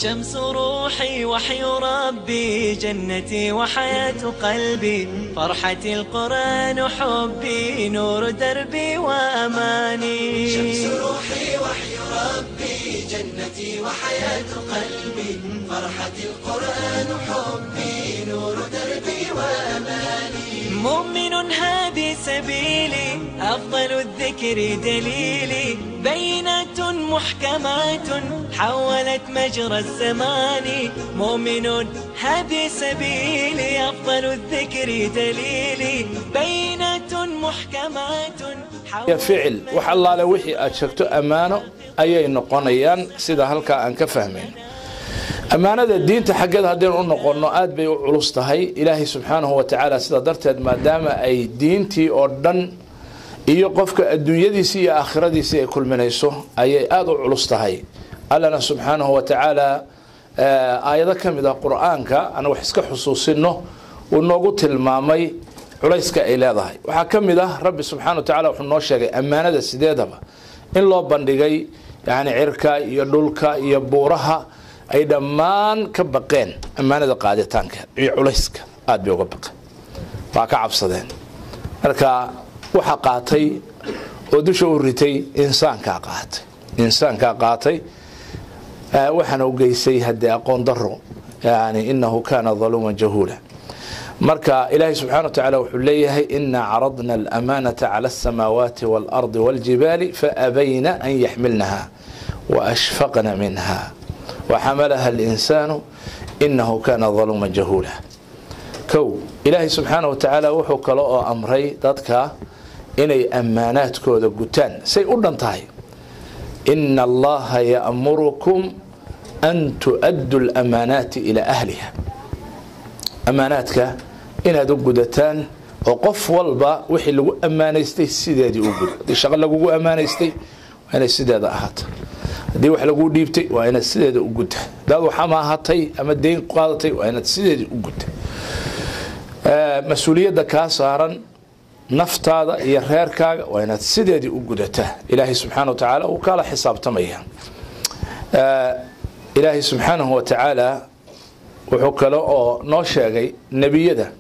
شمس روحي وحي ربي جنتي وحياة قلبي فرحتي القرآن حبي نور دربي وأماني شمس روحي وحي ربي جنتي وحياة قلبي فرحتي القرآن حبي نور دربي وأماني مؤمن هذه سبيلي أفضل الذكر دليلي بينات محكمات حولت مجرى الزمان مؤمن هذه سبيلي أفضل الذكر دليلي بينات محكمات يا فعل وح الله لو وحي أشكتو أمانة أي نقونيان سيدا هلكا أنك فهمين أمانة الدين تحقق هدين نقولنا آد بي علوستهي إلهي سبحانه وتعالى سيدا درتد ما دام أي دينتي أردن iyo qofka adduunyadiisa iyo aakhiradiisa ay kulminayso ayay aad u culus tahay allana subhanahu wa ta'ala aayada kamida quraanka ana wax iska xusuusino oo noogu tilmaamay culayska ay leedahay waxa kamida rabbi subhanahu wa ta'ala wuxuu noo sheegay amaanada sideedaba in loo bandhigay yaani cirka iyo dhulka iyo buuraha ay dhamaan ka baqeen amaanada qaaditaanka iyo culayska aad bay uga baqeen waa ka cabsadeen marka waxa qaatay oo dusha u ritay insaanka qaatay waxana u geysay hadda aqoon daro yani innahu kana zaluman jahula marka ilaahi subhanahu wa ta'ala wuxuu leeyahay inna aradna al-amanata 'ala as-samawati wal-ardi wal-jibali fa abayna an yahmilnaha wa ashfaqna minha wa hamalaha al-insanu innahu kana zaluman jahula kow ilaahi subhanahu wa ta'ala wuxuu kala oo amray dadka inay amaanaadkooda gutaan say u dhantahay inna allaha ya'murukum an tu'addu al-amanati ila ahliha amaanaadka inaad u gudataan oo qof walba wixii lagu amaanaystay sideedii u gud hadii shaqo lagu amaanaystay waa inay sideeda ahaato hadii wax lagu dhiibtay waa inaad sideeda u gudta dad waxa ma ahaatay ama deyn qaadatay waa inaad sideedii u gudta mas'uuliyadda ka saaran naftaada iyo reerkaaga waa inaad sideedii u gudataa ilaahi subhanahu wa ta'ala uu kala xisaabtamaya ilaahi subhanahu wa ta'ala wuxuu kale oo noo sheegay nabiyada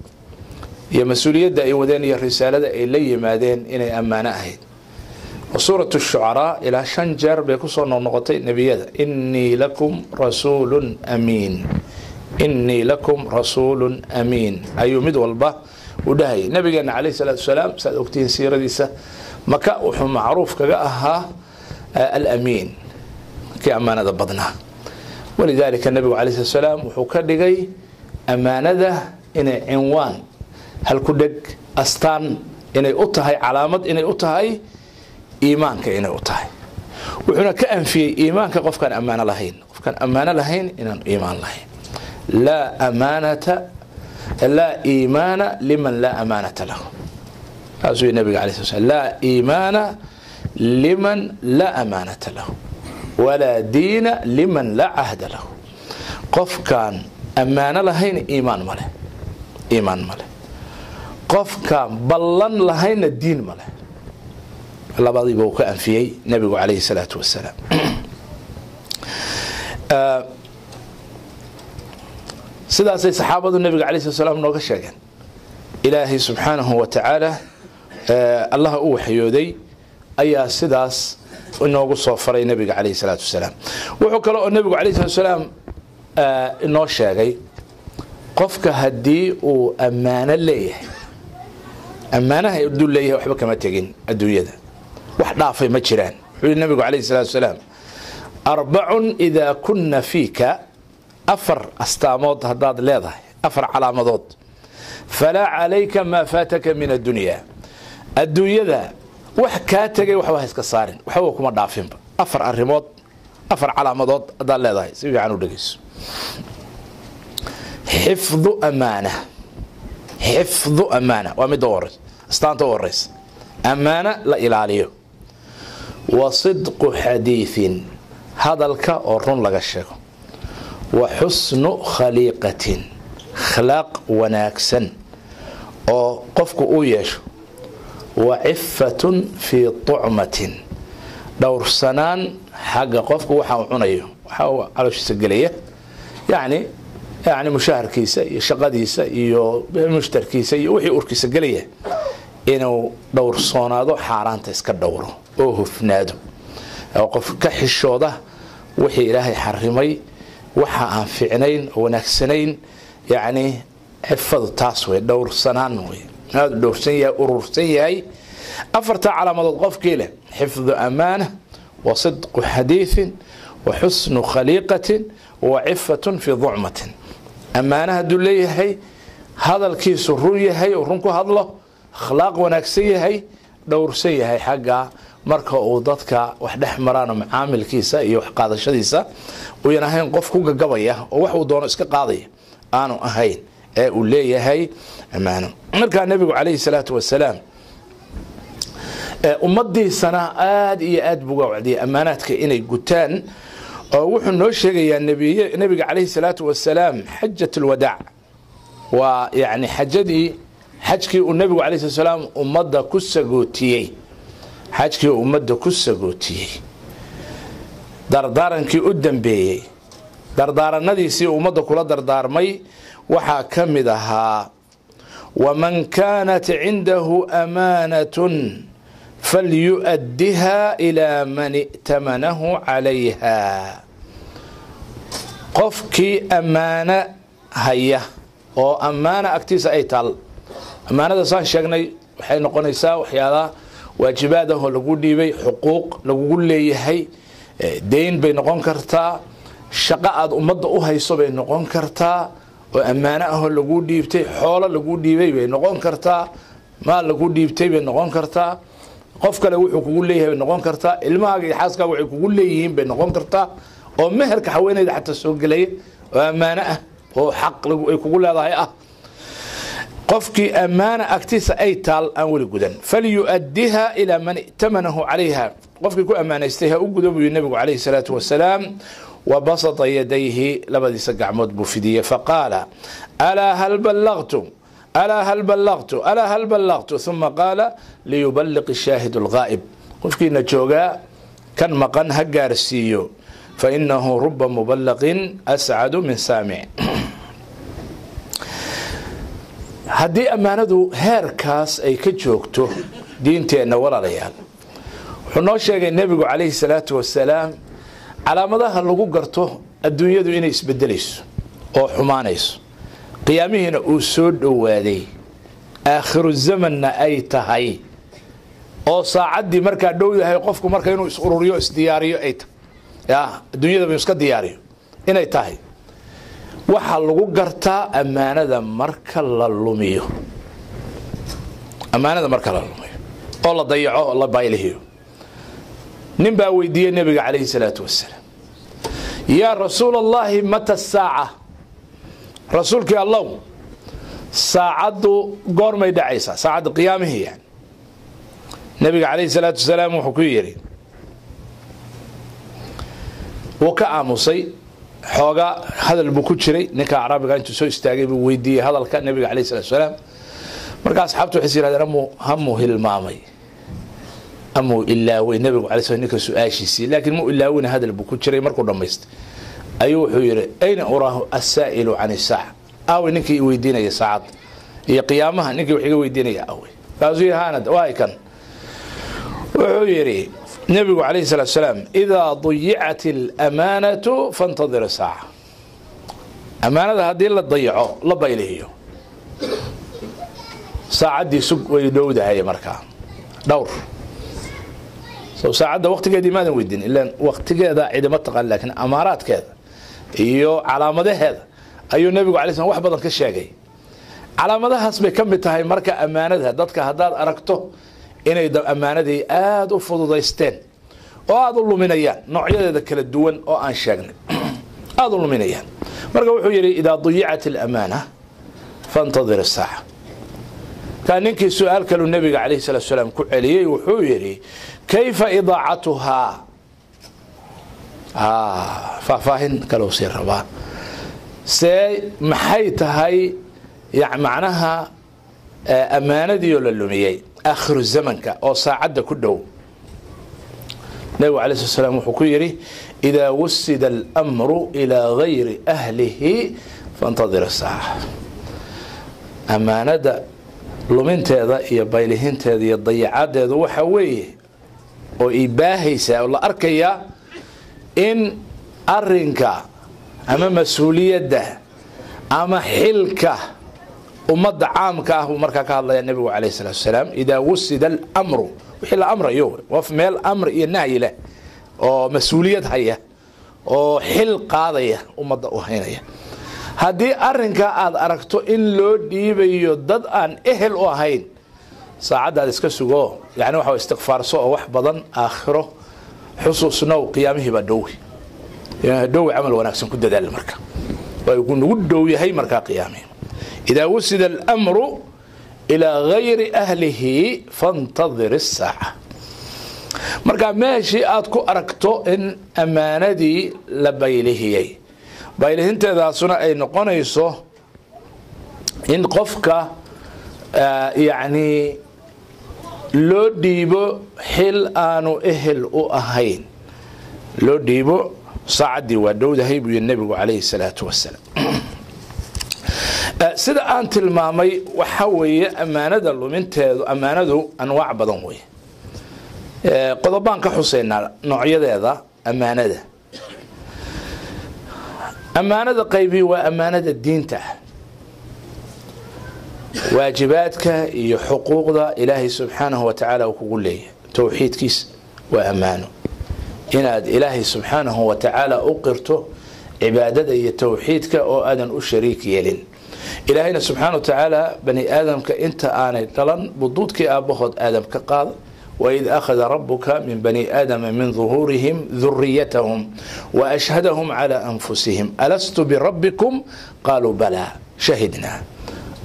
iyo mas'uuliyadda ay wadeen iyo risaalada ay la yimaadeen inay amaana ahayd suuratu ash-shu'ara ila shanjar bay ku soo noqotay nabiyada inni lakum rasulun amin ayu mid walba ودهي نبينا عليه الصلاة والسلام سأكتين سيرة ديسة مكا وحو معروف كأها الأمين كأمانة ضبطنا ولذلك النبي عليه الصلاة والسلام وحو كدقي أمانة إن عنوان هل كدق أستان إن أطهي علامة إن أطهي إيمان كإن أطهي وحنا كأن في إيمان كقف كان أمانة لهين قف كان أمانة لهين إن إيمان لهين لا أمانة لا إيمان لمن لا أمانة له هذا النبي عليه الصلاة والسلام لا إيمان لمن لا أمانة له ولا دين لمن لا عهد له قف كان أمانة لهين إيمان ماله قف كان بلن لهين الدين ماله الله بعض يبوك أنفيه نبي عليه الصلاة والسلام sidaasay saxaabadu nabiga kaleey salaam nooga sheegeen ilaahi subhanahu wa ta'ala allah uu waxyooday ayaa sidaas inoogu soo faray nabiga kaleey salaam wuxuu kale oo nabiga kaleey salaam inoo sheegay qofka hadii uu amaana leeyahay amaanaha uu leeyahay waxba kama tagin adduunyada wax dhaafay ma jiraan wuxuu nabiga kaleey salaam arba'un idha kunna fika أفر أستامود هداد ليضه أفر علامات فلا عليك ما فاتك من الدنيا ذا وحكاتك وحوهس كصارين وحوكم الضعفين أفر الريموت أفر علامات هداد ليضه سيبي عنو دقيس حفظ أمانة ومدور استانتو ورس أمانة لا إله عليه وصدق حديث هذا الكا أورون لغشيكم وحسن خليقة خلاق وناكسا أو قفك أويش وعفة في طعمة دور سنان حق قفك وحاو عنيه waxa caloshiisa gelaya yani mushaharkiisa iyo shaqadiisa iyo mushtarkiisa iyo wixii urkiisa gelaya inuu dhowrsoonaado xaaraanta iska dhowro oo hufnaado oo qof ka xishooda wixii ilaahay xarimay waxa aan fiicnayn oo wanaagsanayn yani xifadu taas way dhowrsanaan way aad dhowrsan yahay urursan yahay afarta calaamadood qofkii leh xifdu amaana wa sidqu xadiithin wa xusnu khaliiqatin wa cifatun fi ducmatin amaanaha hadduu leeyahay hadalkiisu run yahay oo run ku hadlo akhlaaq wanaagsan yahay dhowrsan yahay xagga marka uu dadka wax dhex maraan macaamilkiisa iyo wax qaadashadiisa uyan ahayn qof ku gagabaya oo wax uu doono iska qaadaya aanu ahayn ee uu leeyahay amaano markaa nebigu calayhi salaatu wasalaam ummadiisana aad iyo aad buu uga wacdiyay amaanaadka inay gutaan oo wuxuu noo sheegayaa nebiga calayhi salaatu wasalaam xajat alwadaac waa yani xajkii uu nebigu calayhi salatu wasalaam ummadda ku sagootiyey xajkii uu ummadda ku sagootiyey dardaarankii u dambeeyey dardaaranadiisii ummadda kula dardaarmay waxaa ka mid ahaa waman kaanat cindahu amaanatun falyu'addiha ilaa man i'tamanahu calayha qofkii ammaano haya oo ammaana agtiisa ay taal ammaanada saan sheegnay waxay noqonaysaa waxyaalaha waajibaad ah oo lagu dhiibay xuquuq lagugu leeyahay deyn bay noqon kartaa shaqo aad ummadda u hayso bay noqon kartaa oo ammaano ahoo lagu dhiibtay xoolo lagu dhiibay bay noqon kartaa maal lagu dhiibtay bay noqon kartaa qof kale wuxuu kugu leeyahay bay noqon kartaa ilmahaaga iyo xaaskaaga waxay kugu leeyihiin bay noqon kartaa oo meherka haweenayda xataa soo gelaya oo ammaano ah oo xaq ay kugu leedahay ah qofkii ammaana agtiisa ay taal aan weli gudan falyu'addiha ilaa man i'tamanahu calayha qofkii ku ammaanaystay ha u gudo buu nebigu calayhi salaatu wasalaam وبسط يديه لبديس قعمود بفدية فقال ألا هل بلغت ثم قال ليبلغ الشاهد الغائب قفكينا جوغا كان مقن هقارسيو فإنه رب مبلغ أسعد من سامع هدي أمانة هيركاس أي كجوكتو دينتين ولا ريال حنوشيغ النبي عليه الصلاة والسلام calaamadaha lagu garto adduunyadu inay isbedelayso oo xumaanayso qiyaamihiina uu soo dhowaaday aakhiru zamanna ay tahay oo saacadii markaa dhow yahay qofku marka inuu is ururiyo isdiyaariyo ay tahay adduunyada inuu iska diyaariyo inay tahay waxa lagu gartaa ammaanada marka la lumiyo oo la dayaco oo la baylihiyo nin baa weydiiyey nabiga calayhi salaatu wasalaam yaa rasuul allahi mata asaaca rasuulkii allow saacaddu goormay dhacaysaa saacadda qiyaamihii yani nabiga calayhi salaatu wasalaam wuxuu ku yidhi wuu ka aamusay xoogaa hadal buu ku jiray ninka acraabiga intuu soo istaagay buu weydiiyey hadalka nabiga calayhi salaatu wasalaam marka asxaabtu waxay yidhahdeen hamuu hilmaamay amuu ilaaway nabigu calay slam ninka su-aashiisii laakiin mu ilaawina hadal buu ku jiray markuu dhammaystay ayuu wuxuu yidhi ayna uraahu asaa'ilu can isaaca aaway ninkii weydiinaya saacadda iyo qiyaamaha ninkii wax iga weydiinaya aaway kaasuu yahaanad waay kan wuxuu yidhi nabigu calayhi salaatu wasalaam idaa dayicat alamaanatu fantadir saaca amaanada haddii la dayaco la baylihiyo saacaddii sug way dhowdahay markaa dhowr saacadda waqtigeedii maadan weydiin ilaa waqtigeeda ciidama taqaan laakiin amaaraadkeeda iyo calaamadaheeda ayuu nabigu calay slam wax badan ka sheegay calaamadahaas bay ka mid tahay marka ammaanada dadka haddaad aragto inay ammaanadii aada u fududaysteen oo aada u luminayaan noocyadeeda kala duwan oo aan sheegnay aada u luminayaan marka wuxuu yidhi idaa dayicat alamaana fantadir isaaca كان ننكي سؤال كالو النبي عليه الصلاة والسلام كعليه وحويري كيف إضاعتها فاهن كالو سير ربا سي محيتهاي يعني معناها أمانة دي ولا اللومية آخر الزمن أو ساعد كله النبي عليه الصلاة والسلام وحكيري إذا وسد الأمر إلى غير أهله فانتظر الساعة. أمانة luminteeda iyo baylihinteeda iyo dayacadeedu waxa weeye oo ibaahaysa oo la arkaya in arinka ama mas'uuliyadda ama xilka ummadda caamka ah marka ka hadlaya nabiga kaleey salaatu wasalaam ida wusida al-amru wixii la amrayo waf meel amr iyo nahyi leh oo mas'uuliyad haya oo xil qaadaya ummadda u haynaya haddii arinka aad aragto in loo dhiibayo dad aan ehel u ahayn saacadaad iska sugo yani waxa istighfaarso oo wax badan aakhiro xusuusna qiyaamihi ba dhowi amal wanaagsan ku dadaal marka way ku nugu dhow yahay marka qiyaamihi ida wusida al-amru ila ghayri ahlihi fantadhir as-sa'a marka meeshii aad ku aragto in amaanadii la baylihiyay baylihinteedaasuna ay noqonayso in qofka yani loo dhiibo xil aanu ehel u ahayn loo dhiibo saacadii waa dhowdahay buu nabigu calayhi salaatu wasalaam sida aan tilmaamay waxa weeye amaanada luminteedu amaanadu anwaac badan weeye qodobaan ka xuseynaa noocyadeeda amaanada أمانة قيبي وأمانة الدين تاع واجباتك حقوق ذا إلهي سبحانه وتعالى وكقول لي توحيد كيس وأمانه إن إلهي سبحانه وتعالى أقرته عبادة توحيدك أو آدم الشريك يلين إلهينا سبحانه وتعالى بني آدم كأنت آني طلن بضودك أبخذ آدم كقاض وإذ أخذ ربك من بني آدم من ظهورهم ذريتهم وأشهدهم على أنفسهم ألست بربكم قالوا بلى شهدنا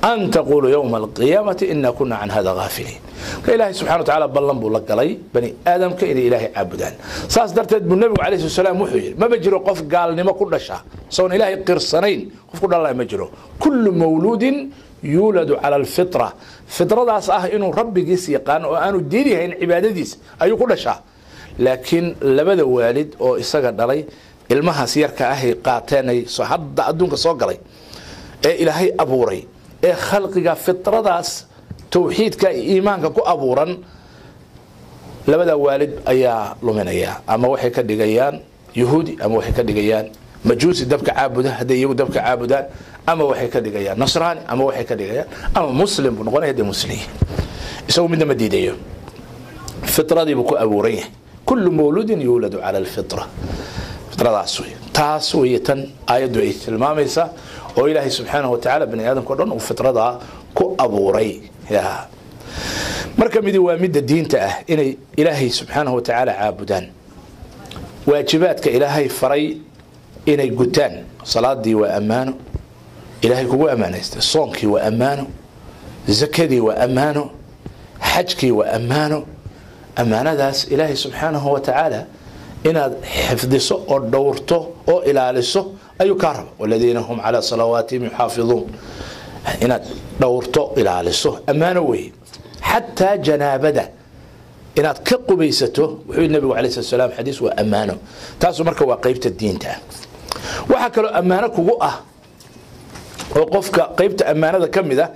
أن تقولوا يوم القيامة إنا كنا عن هذا غافلين إلهي سبحانه وتعالى بلنبو لك لي بني آدم كإن إلهي عبدان ساس درتد بالنبي عليه الصلاة والسلام محيي ما بجروا قف قال نما كل شيء سون إلهي قرصنين قف كل الله مجروا كل مولود يولد على الفطرة فطرة داس إنه ربي جيس يقان وأنو ديني هين عبادتيس أيو كل شيء لكن لبدا والد أو إسقى دلي المها سيرك قاتني صحد أدونك صقري إلهي أبوري خلقك فطرة داس توحيدك إيمانك كو أبورا لبدا والد أيا لمنيا أما وحي كدقيان يهودي أما وحي كدقيان مجوسي دبك عابده هدي يو دبك عابدان أما وحي كدقيان نصراني أما وحي كدقيان أما مسلم بنقول هدي مسلمين يسوي من مديديه فطرة دي بكو أبوريه كل مولود يولد على الفطرة فطرة تاسوية آيات وإيث الماميسة وإلهي سبحانه وتعالى بني آدم كلهم وفطرة كو أبوري يا مركب دي وامد الدين تأه إن إلهي سبحانه وتعالى عابدان واجباتك إلهي فري إن الجتان صلاة دي وأمانه إلهي كو أمانه صومك وأمانه زكدي وأمانه حجك وأمانه أمانة داس إلهي سبحانه وتعالى إن حفظه أو دورته أو إلالسه أي كرم والذين هم على صلواتهم يحافظون إن دورته إلالسه أمانة وي حتى جنابده إن كقبيسته وحي النبي عليه الصلاة والسلام حديث وأمانه تاسو مركب وقيبة الدين تاع وحكى له أمانة كوقة وقفك قيبة أمانة كم ذا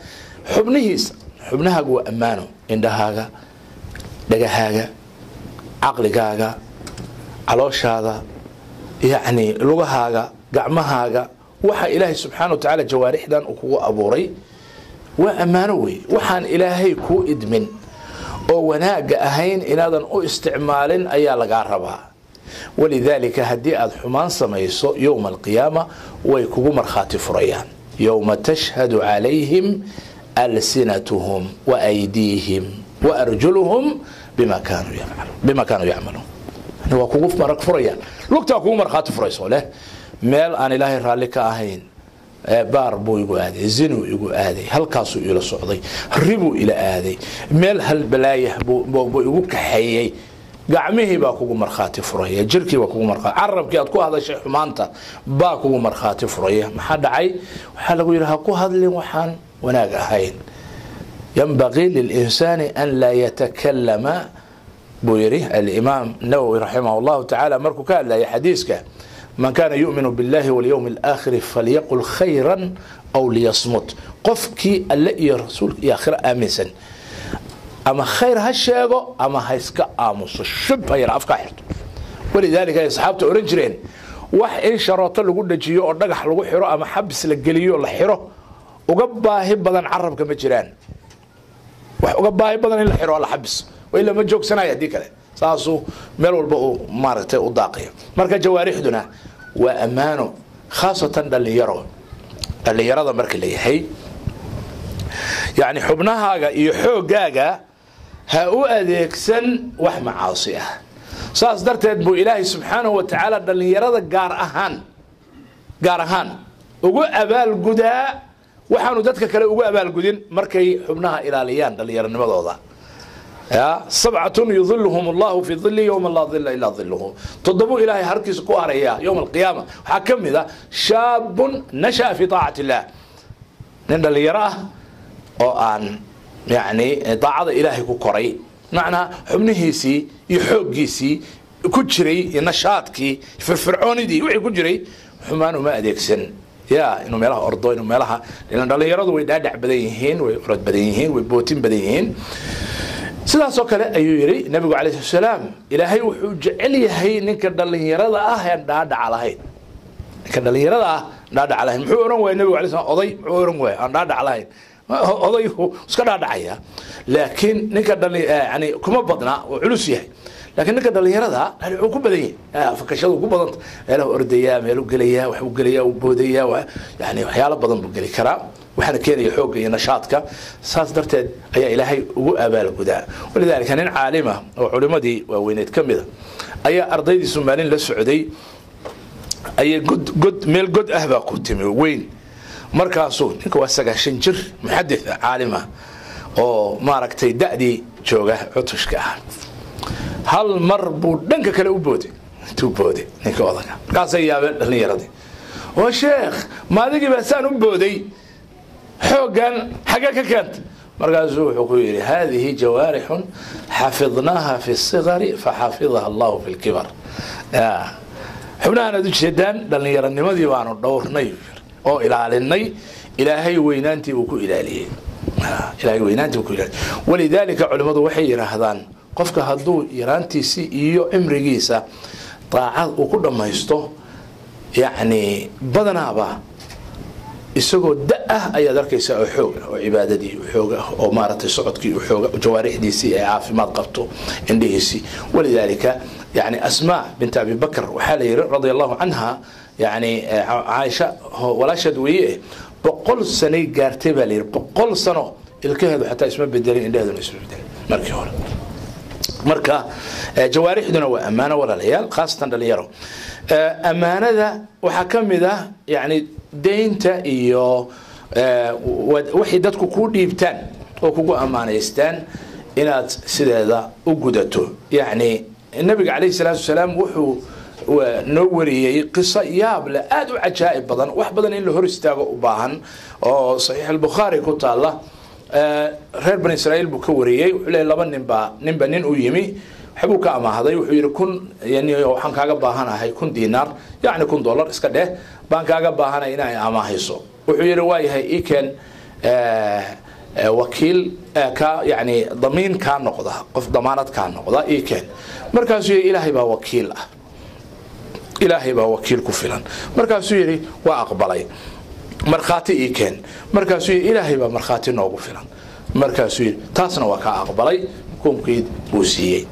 حبنها جوا أمانه عندها دقهاجة عقلكاجة علوشاجة يعني لغهاجة قعمهاجة وحى إلهي سبحانه وتعالى جوارح دان وكو أبوري وأمانوي وحان إلهي كو إدمن أو وناق أهين إنادن أو استعمال أيا لقاربها ولذلك هدي الحمان سميسو يوم القيامة ويكو مرخاتي فريان يوم تشهد عليهم ألسنتهم وأيديهم وأرجلهم بما كانوا يعملون هو كوف مرق فريان لوقتها كوف مرخات فريسو له ميل أن إلهي رالك أهين بار بو يقو آدي زنو يقو آدي هل كاسو إلى صعدي ربو إلى آدي ميل هل بلايه بو يقو كحيي قعمه باكو مرخات فريا جركي باكو مرخات عربكي أتكو هذا شيء حمانتا باكو مرخات فريا ما حد عي وحال يقول لها كو هذا اللي وحان وناقا هين ينبغي للإنسان أن لا يتكلم بويري الإمام النووي رحمه الله تعالى مركو كان لا حديثك من كان يؤمن بالله واليوم الآخر فليقل خيرا أو ليصمت قفكي اللي رسول يا خير آمسا أما خير هالشيء أما هيسكا آمس الشبه يرافق حرت ولذلك يا أصحابته أورنجرين wax in sharooto lagu dhajiyo oo dhagax lagu xiro ama xabis la geliyo la xiro uga baahi badan carabka ma jiraan wax uga baahi badan in la xiro la xabis way lama joogsanay hadii kale saasu meel walba uu maartay u daaqayo marka jawaarixduna waa amaano khaasatan dhalinyarada marka la yahay yani xubnahaaga iyo xoogaaga ha u adeegsan wax macaasi ah saas darteed buu ilaahay subxaanahu wa tacaala dhalinyarada gaar ahaan ugu abaalgudaa waxaanu dadka kale ugu abaalgudin markay xubnaha ilaaliyaan dhallinyaranimadooda sabcatun yudilluhum allahu fi dilli yowma laa dilla ilaa dilluhu toddobu ilaahay harkiisa ku haraya yowma alqiyaama waxaa ka mid a shaabun nasha'a fi taacati illaah nin dhalinyaro ah oo aan yani daacada ilaahay ku koray macnaa xubnihiisii iyo xooggiisii ku jiray nashaadkii firfircoonidii wixii ku jiray xumaan uma adeegsan inuu meelaha ordo inuu meelaha dhalinyaradu way dhaadhac badan yihiin way orod badan yihiin way bootin badan yihiin sidaas oo kale ayuu yiri nabigu calayhi salaam ilaahay wuxuu jecel yahay ninka dhalinyarada ah ee dhaadhac lahayn ninka dhalinyarada ah dhaadhac lahayn muxuu oran waayay nabigu calayhi salaam oday muxuu oran waayay aan dhaadhac lahayn odaygu iska dhaadhacaya laakiin ninka yani kuma badna oo culus yahay laakiin ninka dhalinyarada wuxuu ku badan yahay fakashadu ku badanta meelaha ordaya meelu gelaya wax uu gelaya uu boodaya yani waxyaalo badan buu geli karaa waxaana keenaya xoogga iyo nashaadka saas darteed ayaa ilaahay ugu abaalgudaa walidaalika nin caalima oo culimadii waaweyneed ka mida ayaa ardaydii Soomaaliin la socday ayay meel god ah baa ku timi weyn markaasuu ninka waa 9 jir muxadith caalima oo maaragtay da'dii jooga cutushka ah hal mar buu dhanka kale u booday ninka odaga kaasay yaabeen dhalinyaradii oo sheekh maadigii baa saan u booday xoogan xaga ka keent markaasuu wuxuu ku yiri hadhihi jawarihun xafidnaha fi as-sighari fa xafidaha Allah fi al-kibar xubnahan aad u jeedaan dhallinyaranimadii baanu dhowrnay oo ilaalinay ilaahay weynaantii uu ku ilaaliyay walidaalika culimadu waxay yiraahdaan qofka hadduu yaraantiisi iyo cimrigiisa taacad uu ku dhamaysto yani badanaaba isagoo da' ayaad arkaysaa oo xoog oo cibaadadii xoog oo maartay socodkii oo xoog jawaarixdiisii ay caafimaad qabto indhihiisii walidaalika يعني أسماء بنت أبي بكر وحالي رضي الله عنها يعني عائشة ولا شدوية بقول سنة قارتبة لي بقول سنة الكهد حتى اسمه بدلين إن هذا اسمه بدلين مركا جوارح دون وأمانة ولا ليال خاصة اللي يروا أمانة ذا وحكم ذا يعني دينتا إيو وحدتكو كل يبتان وكوكو أمانة يستان إنات سيدا وجودته يعني النبي عليه الصلاة والسلام وحو نوري قصة يابلة آدو عجائب بدن وح بدن إنه هرستاغ وباهن أو صحيح البخاري كنت الله غير بني إسرائيل بكوريي وحلي لبن نبا نين ويمي حبوك أما هذا يكون يعني وحن كاغا باهنا هاي كون دينار يعني كون دولار اسكده بان كاغا باهنا إنا أما هيسو وحي رواي هاي إيكن وكيل كا يعني ضمين كان نقضة قف ضمانات كان نقضة إيكن مركز إلهي با وكيل إلهي با وكيل كفلان مركز يري وأقبلي مرخاتي إيكن مركز إلهي با مرخاتي نوغو فلان مركز يري تاسنا وكا أقبلي كون كيد بوسيي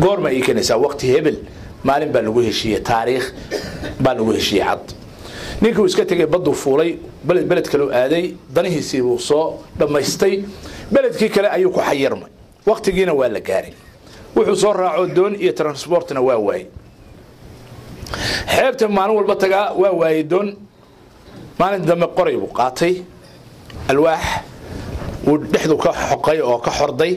قور ما إيكن إسا وقت هبل مالين بلغوه شيء تاريخ بلغوه شيء عد نينكو iska tagay badu fuulay balad kale aaday danihiisii uu soo dhameystay baladkii kale ayuu ku xayirmay waqtigiina waa la gaaray wuxuu soo raaco doon iyo transportna waa waay xeebta maalin walba taga waa waay doon maalin dambe qoray uu qaatay alwaax uu dhexdu ka xoqay oo ka xorday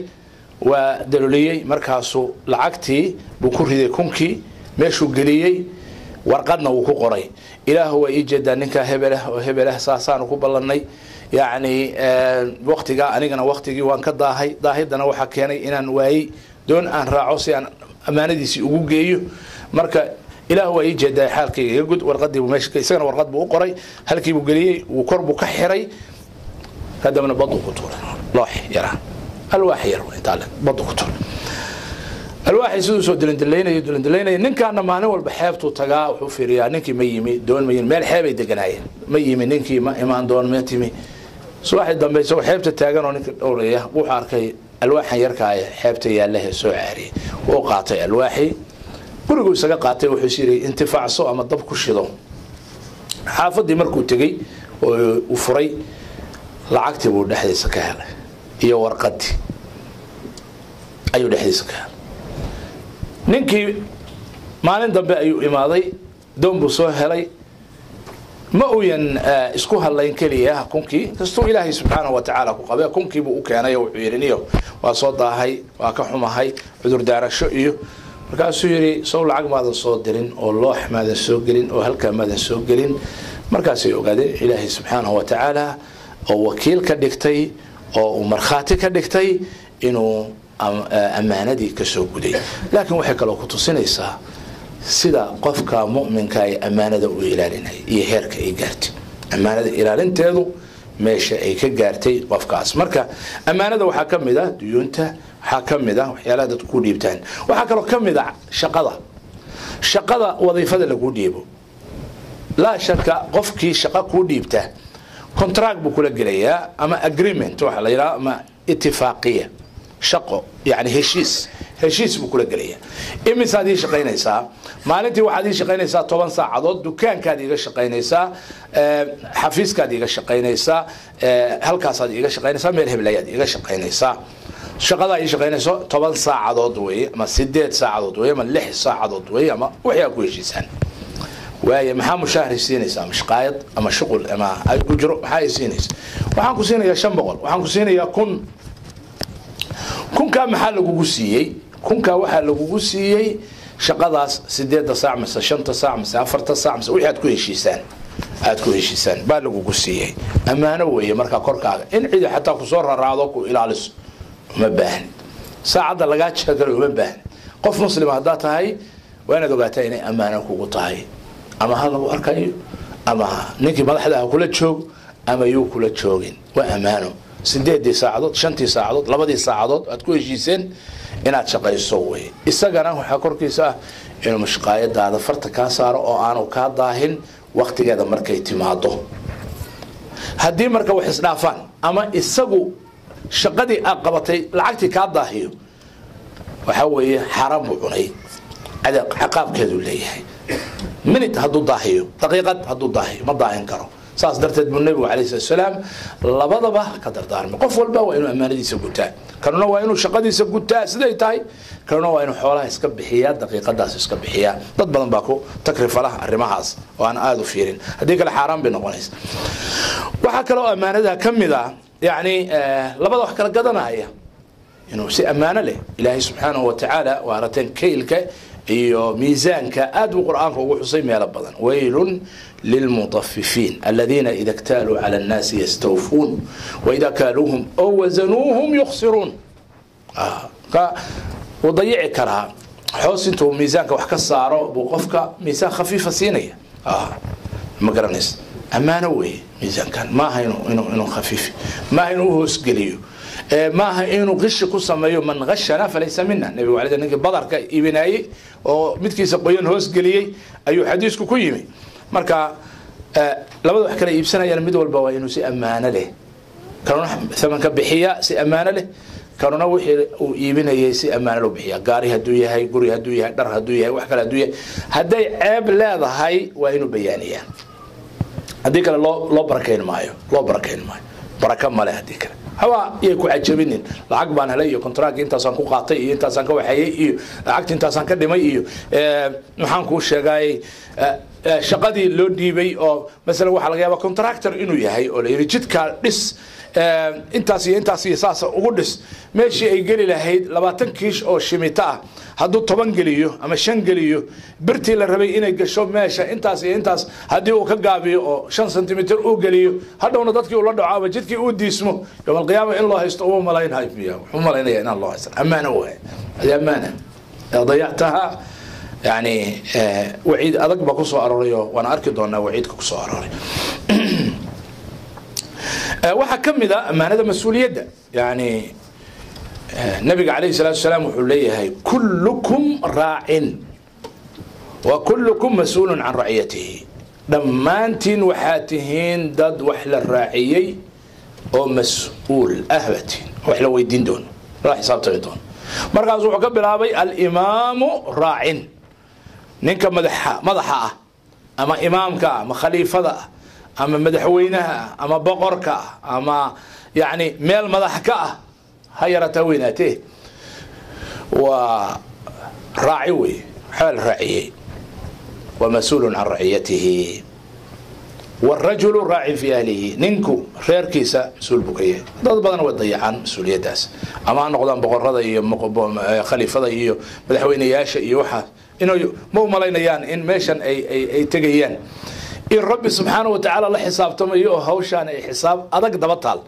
waa daloliyay markaasuu lacagtii buu ku riday kunkii meeshuu geliyay warqadna uu ku qoray ilaahu waa ii jeedaa ninka hebelah saasaanu ku ballanay yani waqtiga anigana waqtigii waan ka daahidana waxa keenay inaan waayay doon aan raaco si aan amaanadiisii ugu geeyo marka ilaah waa ii jeedaa xaalkayga iga gud warqadii buu meesha isagana warqad buu u qoray halkii buu geliyey wuu kor buu ka xiray kadibna badu ku tuuray loox yara alwaax yar way taale badu ku tuuray alwaax sidoo soo dilandilaynayo ninkaana maalin walba xeebtu tagaa wuxuu fiiriyaa ninkii ma yimi doon ma yimi meel xeebay deganaayeen ma yimi ninkii ma imaan doon ma timi subaxii dambe isagoo xeebta taagan oo ninka dhowraya wuxuu arkay alwaaxan yarka ah xeebta yaalaha soo caariyay oo qaatay alwaaxi gurigu isaga qaatay wuxuu yiri intifaacso ama dab ku shido xaafadii markuu tagay oo uu furay lacagtii buu dhaxdiisa ka helay iyo warqadii ayuu dhaxdiisa ka helay ninkii maalin dambe ayuu imaaday doon buu soo helay ma uyan isku halayn kaliya kunkii kastuu ilaahay subhanahu wa ta'ala ku qabay kunkii buu u keenay oo wuxuu yiriniyo waa soo daahay waa ka xumahay cudur daarasho iyo markaasuu yiri soo lacag maadan soo dirin oo loox maadan soo gelin oo halka maadan soo gelin markaasay ogaadeen ilaahay subhanahu wa ta'ala oo wakiil ka dhigtay oo marxaati ka dhigtay inuu amaanadii ka soo guday laakiin waxay kale ku tusinaysaa sida qofka mu'minka ay amaanada u ilaalinay iyo heerka ay gaartay amaanada ilaalinteedu meesha ay ka gaartay qofkaas marka amaanada waxa kamid ah duyunta waxa kamid ah waxyaalaha dadku ku dhiibtaan waxa kale kamid ah shaqada wadiifada lagu dhiibo la shaka qofkii shaqo ku dhiibta contract buu kula gelayaa ama agreement waxa la yiraahdo ama ittifaaqiya shaqo yani heshiis buu kula gelayaa imisaad ii shaqaynaysaa maalintii waxaad ii shaqaynaysaa 10 saacadood dukaankaad iiga shaqaynaysaa xafiiskaad iiga shaqaynaysaa halkaasaad iiga shaqaynaysaa meel heblayaad iiga shaqaynaysaa shaqada ii shaqaynayso 10 saacadood weeye ama 8 saacadood weeye ama 6 saacadood weeye ama waxay ku heshiisaan waaye maxaa mushahar siinaysaa mashqaayad ama shaqul ama ay ujro maxay siinaysaa waxaan ku siinayaa 500 waxaan ku siinayaa 1000 kunka maxaa lagu siiyay kunka waxa lagu siiyay shaqadaas 8 saac mise 5 saac mise 4 saac mise wixii aad ku heshiisaan baa lagu siiyay amaano weeye marka korkaaga in cid xataa ku soo raraado ku ilaaliso ma baahan saacada laga jagalo ma baahan qof muslim hadaa tahay waa inaad ogaataa inay amaano kugu tahay ama hal lagu arkayo ama ninkii madaxda kula joog ama yuu kula joogin waa amaano 8 saacadood 5 saacadood 2 saacadood aad ku heshiiseen inaad shaqayso way isagana waxa korkiisa inuu mashqaayadaada farta ka saaro oo aanu ka daahin waqtigeeda markay timaado hadii marka wax isdhaafaan ama isagu shaqadii aad qabatay lacagtii ka daahiyo waxa weeye xaraam u cunay ciqaabkeedu leeyahay minute haduu daahiyo daqiiqad haduu daahiyo ma daahin karo saas darteed buu nabiga kaleey salaam labadaba ka dardaarmay qof walba waa inuu amaanadiisa gutaa kanuna waa inuu shaqadiisa gutaa siday tahay kanuna waa inuu xoolaha iska bixiya daqiiqadaas iska bixiya dad badan baa ku takrifalaha arimahaas oo aan aad u fiirin hadii kale xaraam bay noqonaysa waxa kale oo amaanada kamida yani labada wax kala gadanaya inuu si amaano leh ilaahay subhanahu wa ta'ala wa aratan kaylka iyo miisaanka aad u quraanka ugu xusay meel badan waylun للمطففين الذين إذا اكتالوا على الناس يستوفون وإذا كالوهم أو وزنوهم يخسرون وضيع كرها حوس انتو ميزانك وحكا الصارو بوقفك ميزان خفيفة سينية مقرنس أمانة وي ميزان كان ما هي إنه خفيف ما هي إنه هو سقليو ما هي إنه غش كسميو من غشنا فليس منا النبي عليه الصلاة بدر كإبنائي ومتكي سقيون هو سقليي أيو حديثك كيمي marka labada wax kala iibsanayaan mid walba waa inuu si amaana leh kanuna samanka bixiya si amaana leh kanuna wixii uu iibinayay si amaana loo bixiya gaari haduu yahay guri haduu yahay dhar haduu yahay wax kala haduu yahay haday ceeb leedahay waa inuu bayaaniyaan hadii kale loo barakeyn maayo baraka ma leh hadii kale hawa yey ku ajabinin lacag baan helay iyo contract intaasaan ku qaatay iyo intaasaan ka waxayay iyo lacagta intaasaan ka dhimay iyo waxaan ku sheegay shaqadii loo dhiibay oo mesela waxa laga yaabaa contractor inuu yahay oo la yiri jidka dhis intaas iyo saas ugu dhis meeshii ay geli lahayd 20 kiish oo shimita ah hadduu 10 geliyo ama 5 geliyo birtii la rabay inay gasho meesha intaas iyo intaas haddii uu ka gaabiyo oo 5 centimeter uu geliyo hadhowna dadkii uu la dhaco ama jidkii uu diismo yawm qiyaamah in loo haysto uma malaynahay biya wuxuu malaynaya in Allah haysto amaana waa hadi amaana ضيعتها يعني وعيد أدق بكسو أروريو وأنا أركض وأنا وعيد كسو أروري وحكم ذا أمانة مسؤولية ده يعني النبي عليه الصلاة والسلام وحليه كلكم راع وكلكم مسؤول عن رعيته دمانتين وحاتهين ضد وحل الراعيي ومسؤول أهبتين وحل ويدين دون راح حساب تغيطون مركز وحكم الإمام راع ninka madaxa ama imaamka ama khaliifada ama madaxweynaha ama boqorka ama yani meel madax ka ah hayarata weynatee wa raaci xal raaciye wa mas'uul an ra'iyatihi والرجل راعي في أهله نينكو خير كيسا مسؤول بكيه dad badan way dayacaan mas'uuliyadaas ama noqdaan boqorada iyo khaliifada iyo madaxweynayaasha iyo waxa inuu ma malaynayaan in meeshan ay tagayaan in rabbi subhanahu wa ta'ala la xisaabtamayo hawshan ay xisaab adag daba taal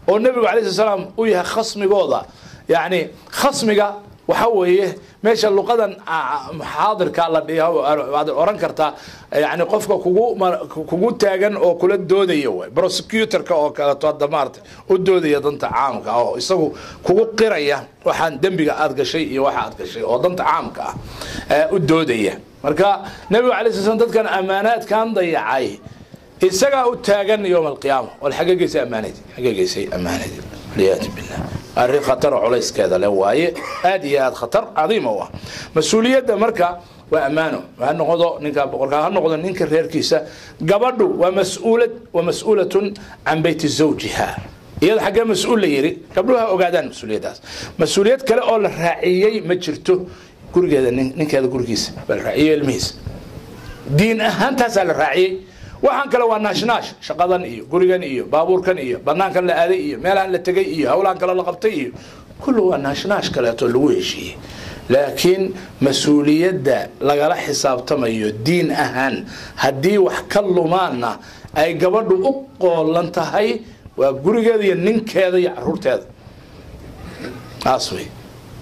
oo nabiga kaleey salaam uu yahay khasmigooda yani khasmiga waxa weeye meesha luqadan muhaadirka la dhiyo oran karta yani qofka kugu taagan oo kula doodayo way prosecutorka oo kala tood maarta u doodaya danta caamka oo isagu kugu qiraya waxaan dambiga aad gashay iyo waxa aad gashay oo danta caamka u doodaya marka nabiga kaleey salaam dadkan amaanaadkan dayacay isaga u taagan يوم القيامه wal xaqiiqaysa amaanadi liyati billah arrin khatar culays keeda la waaye aad iyo aad khatar cadiim ah mas'uuliyadda marka waa amaano waxa noqdo ninka boqorka ha noqdo ninka reerkiisa gabadhu waa mas'uulatun an bayti zawjiha iyada xaga mas'uul la yiri gabdhuha ogaadaan mas'uuliyadaas mas'uuliyad kale oo la raaciyay ma jirto gurigeeda ninkeeda gurigiisa bal raaciyay ilmihiis diin ahaan taas la raaciyay waxaan kale waa naashnash shaqadan iyo gurigan iyo baabuurkan iyo banaankan la aaday iyo meelahan la tagay iyo hawlaan kale la qabtay iyo kullu waa naashnash kale oo lagu heshiiyay laakiin mas'uuliyadda lagala xisaabtamayo diin ahaan hadii wax ka lumaana ay gabadhu u qoolan tahay waa gurigeeda iyo ninkeeda iyo carruurteeda aswi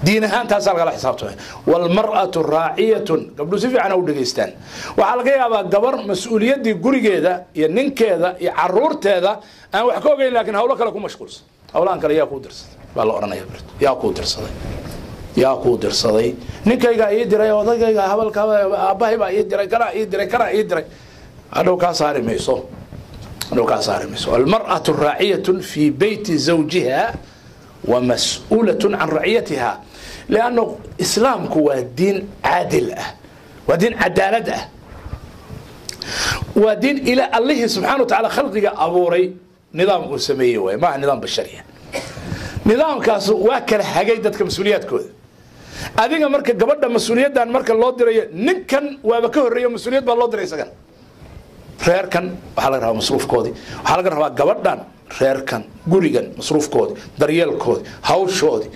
دين هان تاسال على حسابته والمرأة راعية قبل سيف عنا ودقيستان وعلى كي أبا قبر مسؤولية دي قري كذا ينن كذا يعرور كذا أنا وحكوا قايل لكن هؤلاء كلكم مشغول هؤلاء كلا يا كودرس والله أنا يبرد يا كودرس صدي نكاي قاعد يدري وضاي قاعد هبل كذا أباهي بقى يدري كرا أنا كاساري ميسو المرأة راعية في بيت زوجها ومسؤولة عن رعيتها لأنه إسلام هو دين عادل ودين عدالة ودين إلى الله سبحانه وتعالى خلقه أبوري نظام سميه ما نظام بالشريعة نظام كاسو واكل حقيقتك مسؤوليات كود أدينا مركز قبلنا مسؤوليات دان مركز الله دري نكن وبكه الرئي مسؤوليات بالله دري سكن خير كان وحلقها مصروف كودي وحلقها قبلنا reerkan gurigan masruufkoodi daryeelkoodi hawshoodi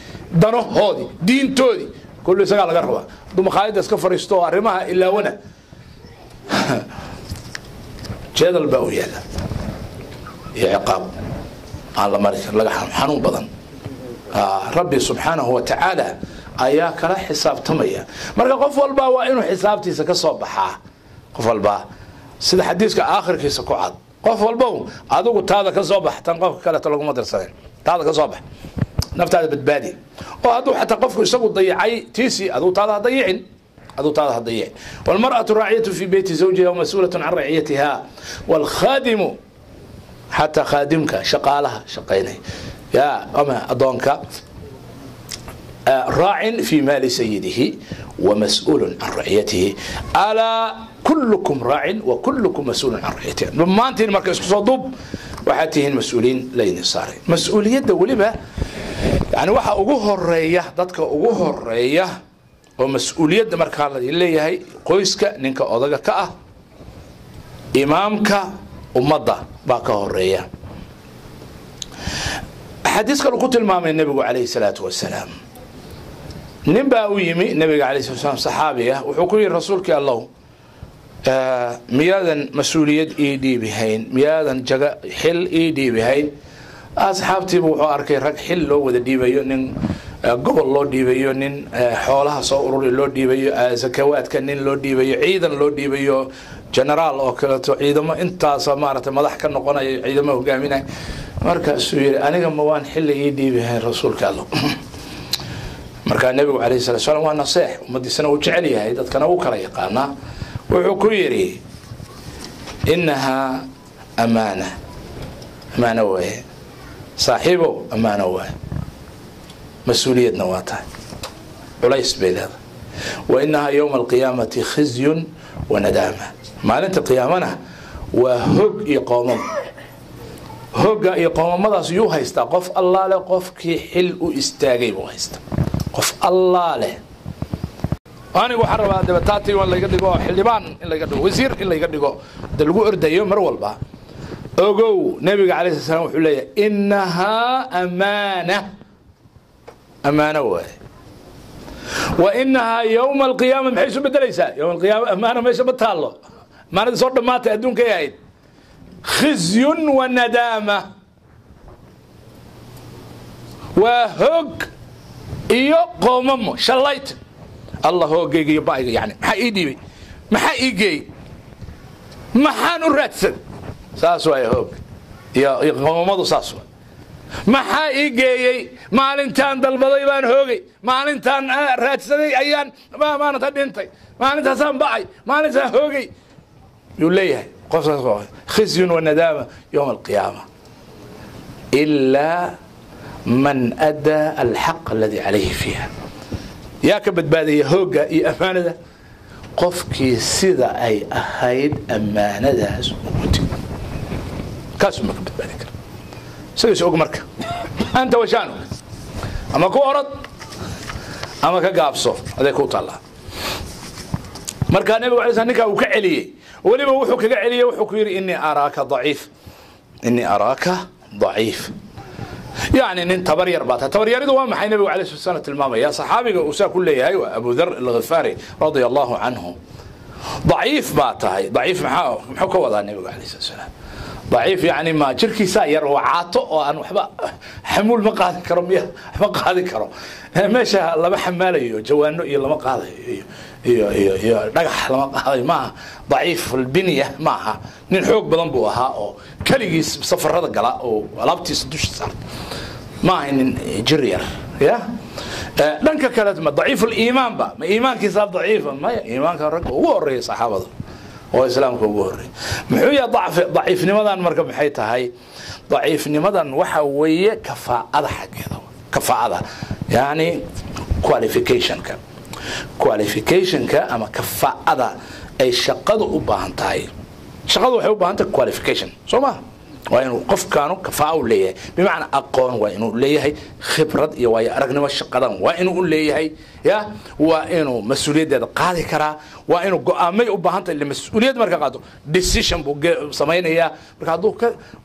danahoodi diintoodi kullu isaga laga rabaa duma qaayada iska fariisto arimaha ilaa wana jeedal baa u yaala iqaab alla marka laga xanuun badan rabbi subhanahu wa ta'ala ayaa kala xisaabtamaya marka qof walba waa inuu xisaabtiisa ka soo baxaa qof walba sida xadiiska aakhirkiisa ku cad qof walba adigu taada ka soo bax tan qof kale lagu madarsadeen taada ka soo bax naftaada badbaadi oo haduu xataa qofku isagu dayacay tiisi adigu taada dayicin wal mar'atu ra'iyatu fi bayti zawjiha wa mas'ulatun 'an ra'iyatiha wal khadimu hatta khadimka shaqalaha shaqaynay ya ama adonka راع في مال سيده ومسؤول عن رعيته ألا كلكم راع وكلكم مسؤول عن رعيته لما أنت المركز صدوب وحاتهن مسؤولين لين صار مسؤولية دولبة يعني واحد أجوه الرية ضدك أجوه الرية ومسؤولية مركز اللي هي قيسك نك أضجك كأ إمامك ومضى باكه الرية أحاديث كانوا كتل مامي النبي عليه الصلاة والسلام نبا ويمي النبي عليه الصلاة والسلام صحابيه وحكوي الرسول كي الله ميادا مسؤولية إيدي بهين ميادا جا حل إيدي بهين أصحابتي بوحو أركي رك حل لو وذا ديبيو نين قبل لو ديبيو نين حولها صوروا لو ديبيو زكوات كان نين لو ديبيو عيدا لو ديبيو جنرال أو كلا عيدا ما أنت سمارة مضح كان نقول عيدا ما هو جامينا مركز سوير أنا كم وان حل إيدي بهين الرسول كالله مركز النبي عليه الصلاة والسلام وانا نصيح ومدي سنة وجعليها إذا كان وكلا يقانا وحكويري إنها أمانة أمانة وهي صاحبه أمانة وهي مسؤولية نواته وليس بهذا وإنها يوم القيامة خزي وندامة ما أنت قيامنا وهج إقامة هج إقامة ماذا سيوها يستقف الله لقف كي حل استاجيب وهيست قف الله له أنا وحرب هذا بتاتي ولا يقدقوا حلبان إلا يقدقوا وزير إلا يقدقوا دلقوا أرديو مرول با أجو نبي عليه السلام وحليه إنها أمانة أمانة وإنها يوم القيامة بحيث بدليس يوم القيامة أمانة ما يسبتها الله ما نصور ما تأدون كياين خزي وندامة وهج يقوم شليت الله هو جي باي يعني ما إيدي ما إيجي ما حنرتسد ساسوا يا هوك يا قومضو ساسوا ما إيجي ما لنتان دلبضي بان هوجي ما لنتان راتسدي أيان ما نتدينتي ما نتسام باي ما نتسام هوجي يقول ليه قصص خزي وندامة يوم القيامة إلا من أدى الحق الذي عليه فيها يا كبد بادي هوجا إي أمانة قفكي سيدا أي أهيد أمانة ده كاسو ما كبد بادي كر سوي سوق مركا أنت وشانو أما كورد أما كجابسو هذا كوت الله مركا النبي عليه الصلاة والسلام وكعليه ولما وحو كعليه وحو كير إني أراك ضعيف إني أراك ضعيف يعني ان تبرير باتا تبرير دو ما حي النبي عليه الصلاه والسلام تلمامه يا صحابي وسا كله ايوه ابو ذر الغفاري رضي الله عنه ضعيف باتا ضعيف محو كودا النبي عليه الصلاه والسلام ضعيف يعني ما جركي ساير وعاطو وان وحبا حمول ما قاد كرميه ما قاد كرو ماشي لما حماليو جوانو iyo lama qaaday iyo dhagax lama qaaday ma ضعيف البنيه maaha nin xoog badan buu ahaa oo kaligiis safarada gala oo alaabtiisa dushiisa ما إن جرير يا لأنك كانت ما ضعيف الإيمان با ما إيمانك صار ضعيفا ما إيمانك الرجل هو الرئيس صحابة هو إسلامك هو الرئيس محوية ضعيف نمضان مركب حيتها هاي ضعيف نمضان وحوية كفاءة حق هذا كفاءة يعني qualification أما كفاءة أي شقد وبانتاي شقد وبانتاي qualification سوما وإنه قف كانوا كفاءة ليه بمعنى أقوى وإنه ليه خبرة يواي أرجنوا الشقدان وإنه ليه يا وإنه مسؤولية ده قاضي كرا وإنه قامي وبهانت اللي مسؤولية مركا قادو decision سمعين هي مركادو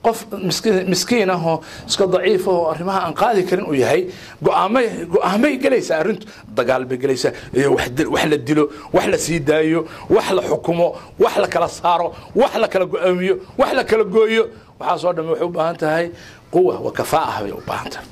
قف مسكين هو سك ضعيف هو أرمها أن قاضي كرين وياهي قامي جليس أرنت دجال بجليس وحلا دلو وحلا سيدايو وحلا حكمه وحلا كلا صارو وحلا كلا قاميو وحلا كلا جويو وحصل دم وحب هاي قوة وكفاءة وبانتها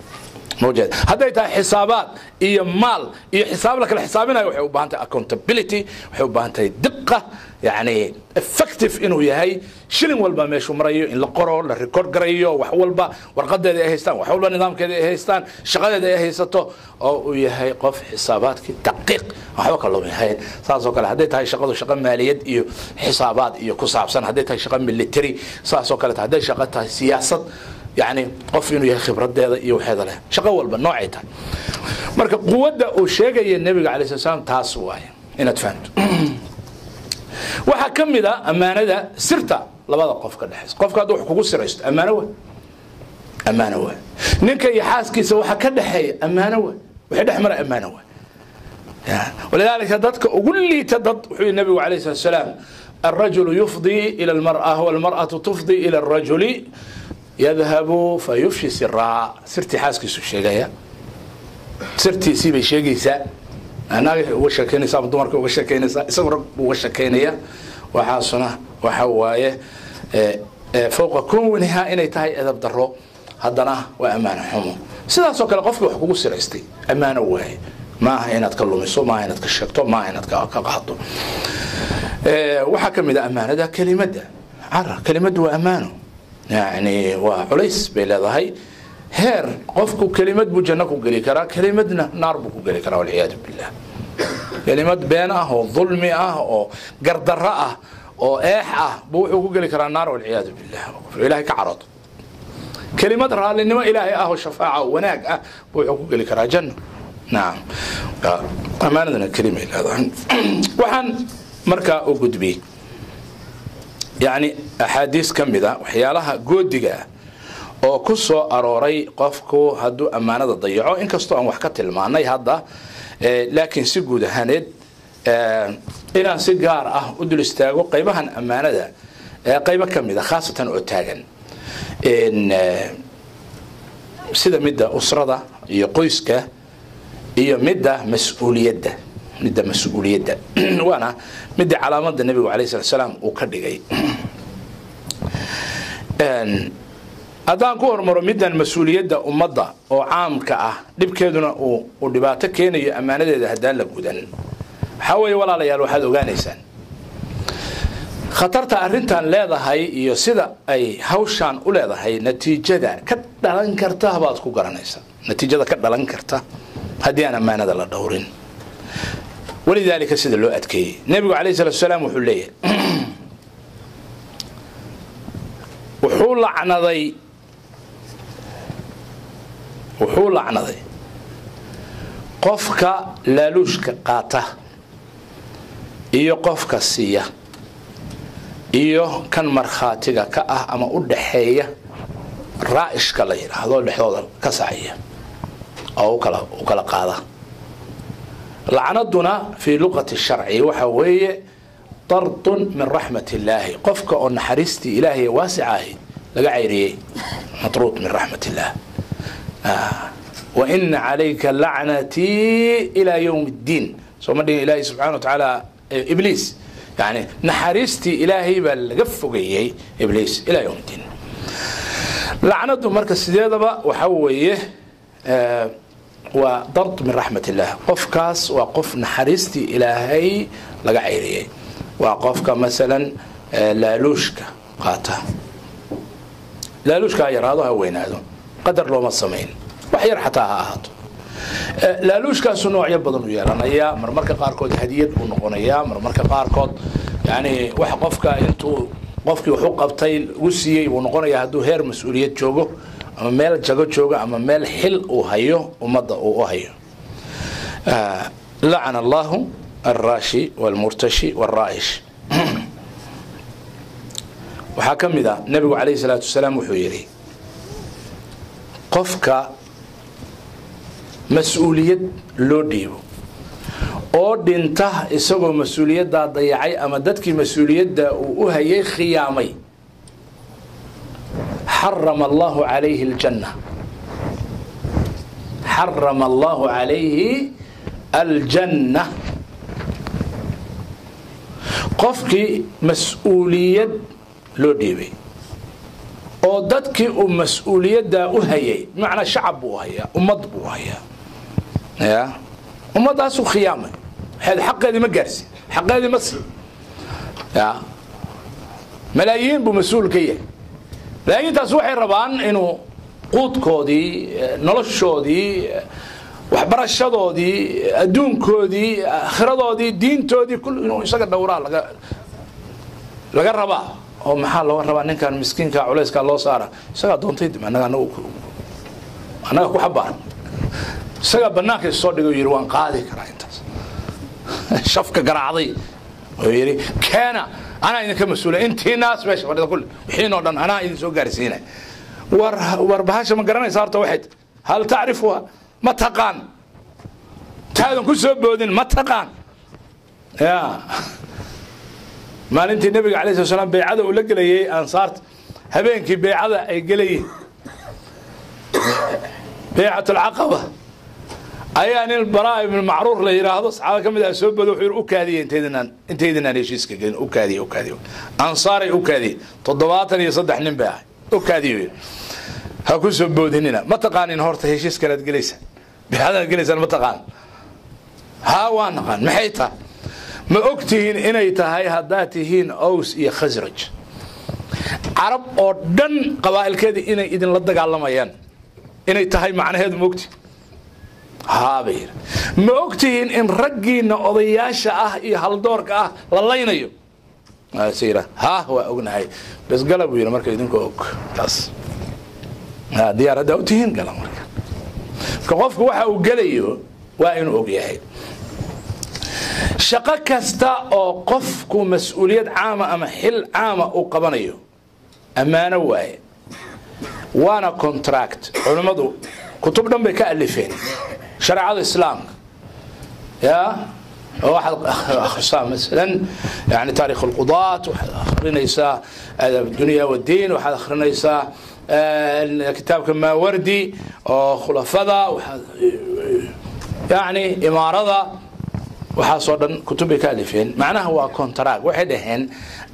موجود هذا حسابات إيه مال إيه حساب لك الحسابين وحب بانتها accountability وحب بانتها دقة يعني effective إنه يهاي شلين والبا ماشوا مريو إن القرار الريكورد قريو وحولبا ورقد ده هيستان وحولبا نظام كده هيستان شغال ده هيستو أو يهاي قف حسابات دقيق وحوك الله يهاي صار كلا هديت هاي شغل مالية إيو حسابات إيو كصعب سنة هديت هاي شغل ميليتري صار كلا هديت شغل سياسة يعني قف إنه يهاي خبرة ده إيو هذا له شغل والبا نوعيته مركب قوة ده وشيء النبي عليه الصلاة والسلام تاسواي إن تفهمت وحكم ذا أمانة سرتا لبعض قف كدحس قف كده حقوق سرست أمانة نك يحاس كيس وحكده حي أمانة وحد أحمر أمانة ولذلك ضدك أقول لي تضد النبي عليه الصلاة والسلام الرجل يفضي إلى المرأة والمرأة تفضي إلى الرجل يذهب فيفشي سرها سرتي حاسكيسو شيغايا سرتي سيبي شيغيسا أنا وشكينيسا بدمرك وشكينيسا إسقرب وشكينيا وحاسنا وحوايه فوق كونها إني تهي إذا بدرو هدنا وأمانة حمو سيداسو kale qofku wax kugu siraystay amaano waay ma aha inaad ka lumiso ma aha inaad ka sheegto ma aha inaad ka qaado waxa kamida amaanada kelimada kelimadu waa amaano يعني وعليس بلادهاي هير قفكو كلمة بجنكو قلي كرا كلمة نار بكو قلي كرا والعياذ بالله كلمة بينه أو ظلمه أو قردراء أو إيحة بوحو قلي كرا نار والعياذ بالله إلهي كعرض كلمة رأى لأنه إلهي أهو شفاعة وناك بوحو قلي كرا جنة نعم أمانة الكلمة هذا وحن مركا أقود بيه يعني أحاديث كمدة وحيالها جودجا أو كسو أروري قفكو هدو أمانة ضيعوا إن كستو أن وحكت المعنى هذا لكن سجود هند إلى سجار أدل استاجو قيمها أمانة ده قيمة كمدة خاصة أتاجن إن سيدا مدة أسرة ده يقيسك هي مدة مسؤولية ده مدة مسؤولية ده وأنا مدة علامة النبي عليه الصلاة والسلام وكدقي أدان كور مرة مدة مسؤولية ده أمضى أو عام كأه لبكيدنا ودبعتك كيني أمانة ده هدان لبودن حاول ولا لا يروح هذا وجانيسان خطرت أرنتان لا ذا هاي يصير أي هوشان ولا ذا هاي نتيجة ده كدلان كرتها بعض كوجرانيسان نتيجة ده كدلان كرتها هدي أنا أمانة ده للدورين ولذلك سيد اللو أتكي النبي عليه الصلاة والسلام وحوليه وحول عنضي قفك لالوشك قاته إيو قفك سية إيو كان مرخاتك كأه أما أدحية رائش كالير هذول لحظة كسعية أو كلا قاده لعنتنا في لغة الشرع وحوي طرد من رحمة الله قفك أن حرستي إلهي واسعه لقعيري مطرود من رحمة الله وإن عليك لعنتي إلى يوم الدين ثم إلهي سبحانه وتعالى إبليس يعني نحرستي إلهي بل قفقيه إبليس إلى يوم الدين لعنته مركز سيادة وحويه وضرط من رحمة الله قفكاس وقف نحرستي إلهي لقعيري وقفك مثلا لالوشك قاته لالوشك يرادها وين هذا قدر لو ما الصمين وحير حتى هاد لالوشك سنوع يبضن ويانا مرمرك قاركود هدية ونقونيا مرمرك قاركود يعني وحقفك انتو قفك وحق قبطيل وسيي ونقونيا هدو هير مسؤولية جوجو أما ميل جاجو جوجا أما ميل حل وهيو ومضى وهيو لعن الله الراشي والمرتشي والرائش وحكم ذا النبي عليه الصلاة والسلام وحيري قفك مسؤولية لوديو oo dhinta isagoo mas'uuliyadda dayacay ama dadkii mas'uuliyadda uu hayay khiyaamay حرم الله عليه الجنة حرم الله عليه الجنة قفك مسؤولية لوديبي oo dadkii uu mas'uuliyadda u hayay macna shacab buu hayaa ummad buu hayaa ya ummadaas u khiyaamay hada xaqeedii ma gaarsi xaqeedii ma si ya malaayiin buu mas'uul ka yahay laakiin taas waxay rabaan inuu quudkoodii noloshoodii waxbarashadoodii adduunkoodii akhiradoodii diintoodii kullu inuu isaga dhowraa laga rabaa oo maxaa loo rabaa ninkan miskiinka culayska loo saara isaga doontay anaga ku xabaan isaga banaanka soo dhigo yiri waan qaadi karaa intaas shafka garaacday oo yiri keena أنا إذا كمسؤول أنت ناس باش ولا كل حين ودن أنا إذا سو قارسينه وربهاش ما قرنا صارت واحد هل تعرفها ما تقان تعالوا كل سبودين ما تقان يا ما أنت النبي عليه الصلاة والسلام بيعده ولا قليه أن صارت habeenkii beecada ay gelayeen beecatul caqaba ayaa nin Baraa ibn Macruur la yiraahdo saxaabada kamid ah soo bado wuxuu u kaadiyay inteedinaan heshiiska gelin u kaadiyo ansaaray u kaadiyo 73 nin baa u kaadiyo ha ku soo boodinina ma taqaanin horta heshiiska aad gelaysa beecada gelaysa ma taqaan ha waan naqaan maxay tahay ma ogtihiin inay tahay haddaa tihiin Aws iyo Khazraj Arab oo dhan qabaa'ilkeedii inay idin la dagaalamayaan inay tahay macnaheedu ma ogtihiin هابير ما أكتين إن رجينا قضياش يهالدورك لا لينيو سيرة ها هو أقولنا هاي بس قلبوا يلا مركز يدين كوك تاس ديار ده أكتين قلب مركز كقف واحد وقليو وين أوجيه شقة كستا أو قفكو مسؤولية عامة أما حل عامة أو قبنيو أمانة واي وانا كونتراكت علماء كتبنا بكألفين شرع الإسلام يا واحد أخصائي مثلا يعني تاريخ القضاة واحد آخرين يسا الدنيا والدين واحد آخرين يسا الكتاب كما وردي خلفاء يعني إمارة واحد صورا كتب كالفين معناه هو كونتراكت واحد هن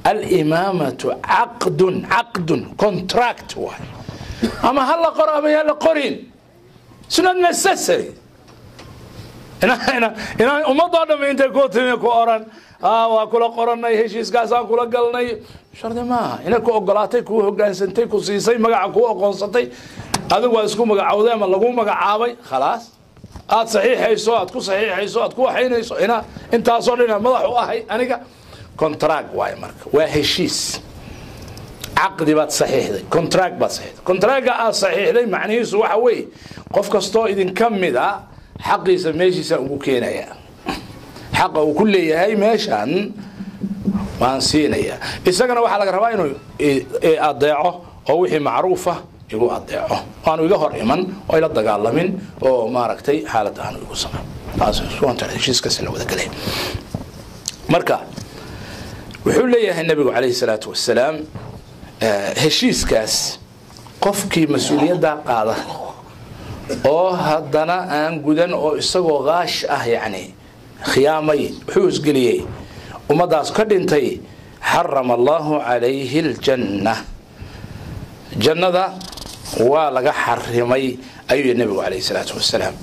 الإمامة عقد كونتراكت واحد أما هلا قرابة هلا قرين سنة necessary إنا ومضى من أنت كوتين كوران وكل قرن يهشيس كاسان كل قلنا شرط ما إنا كو قلاتي كو جانسنتي كو سيسي مجا كو قنصتي هذا هو اسمه مجا عوده ما لقوم مجا عابي خلاص صحيح هيسو كو صحيح هيسو كو حين هيسو هنا أنت أصلنا مضح واحد أنا كونتراك واي مارك وهشيس عقد بات صحيح ذي كونتراك بات صحيح كونتراك صحيح ذي معنيه سوى حوي قف كستو إذا كم ذا حق يسميش يسوي كينا يا حقه وكل هاي ماشان ما نسينا يا إذا واحد على ربع إنه أضيعه أو وحي معروفة يقول أضيعه أنا يجهر إيمان وإلى الدجال من أو ما ركتي حالة أنا يقول صنع هذا شو أنت شيء كسر وذا كلام مركا وحول لي النبي عليه الصلاة والسلام هشيس كاس قفكي مسؤولية دا قاعدة أو هدنا أن جدًا أو استوى غاش يعني خيامي حوس قليه وما داس كدنتي حرم الله عليه الجنة جنة ذا ولا حرمي أي النبي عليه الصلاة والسلام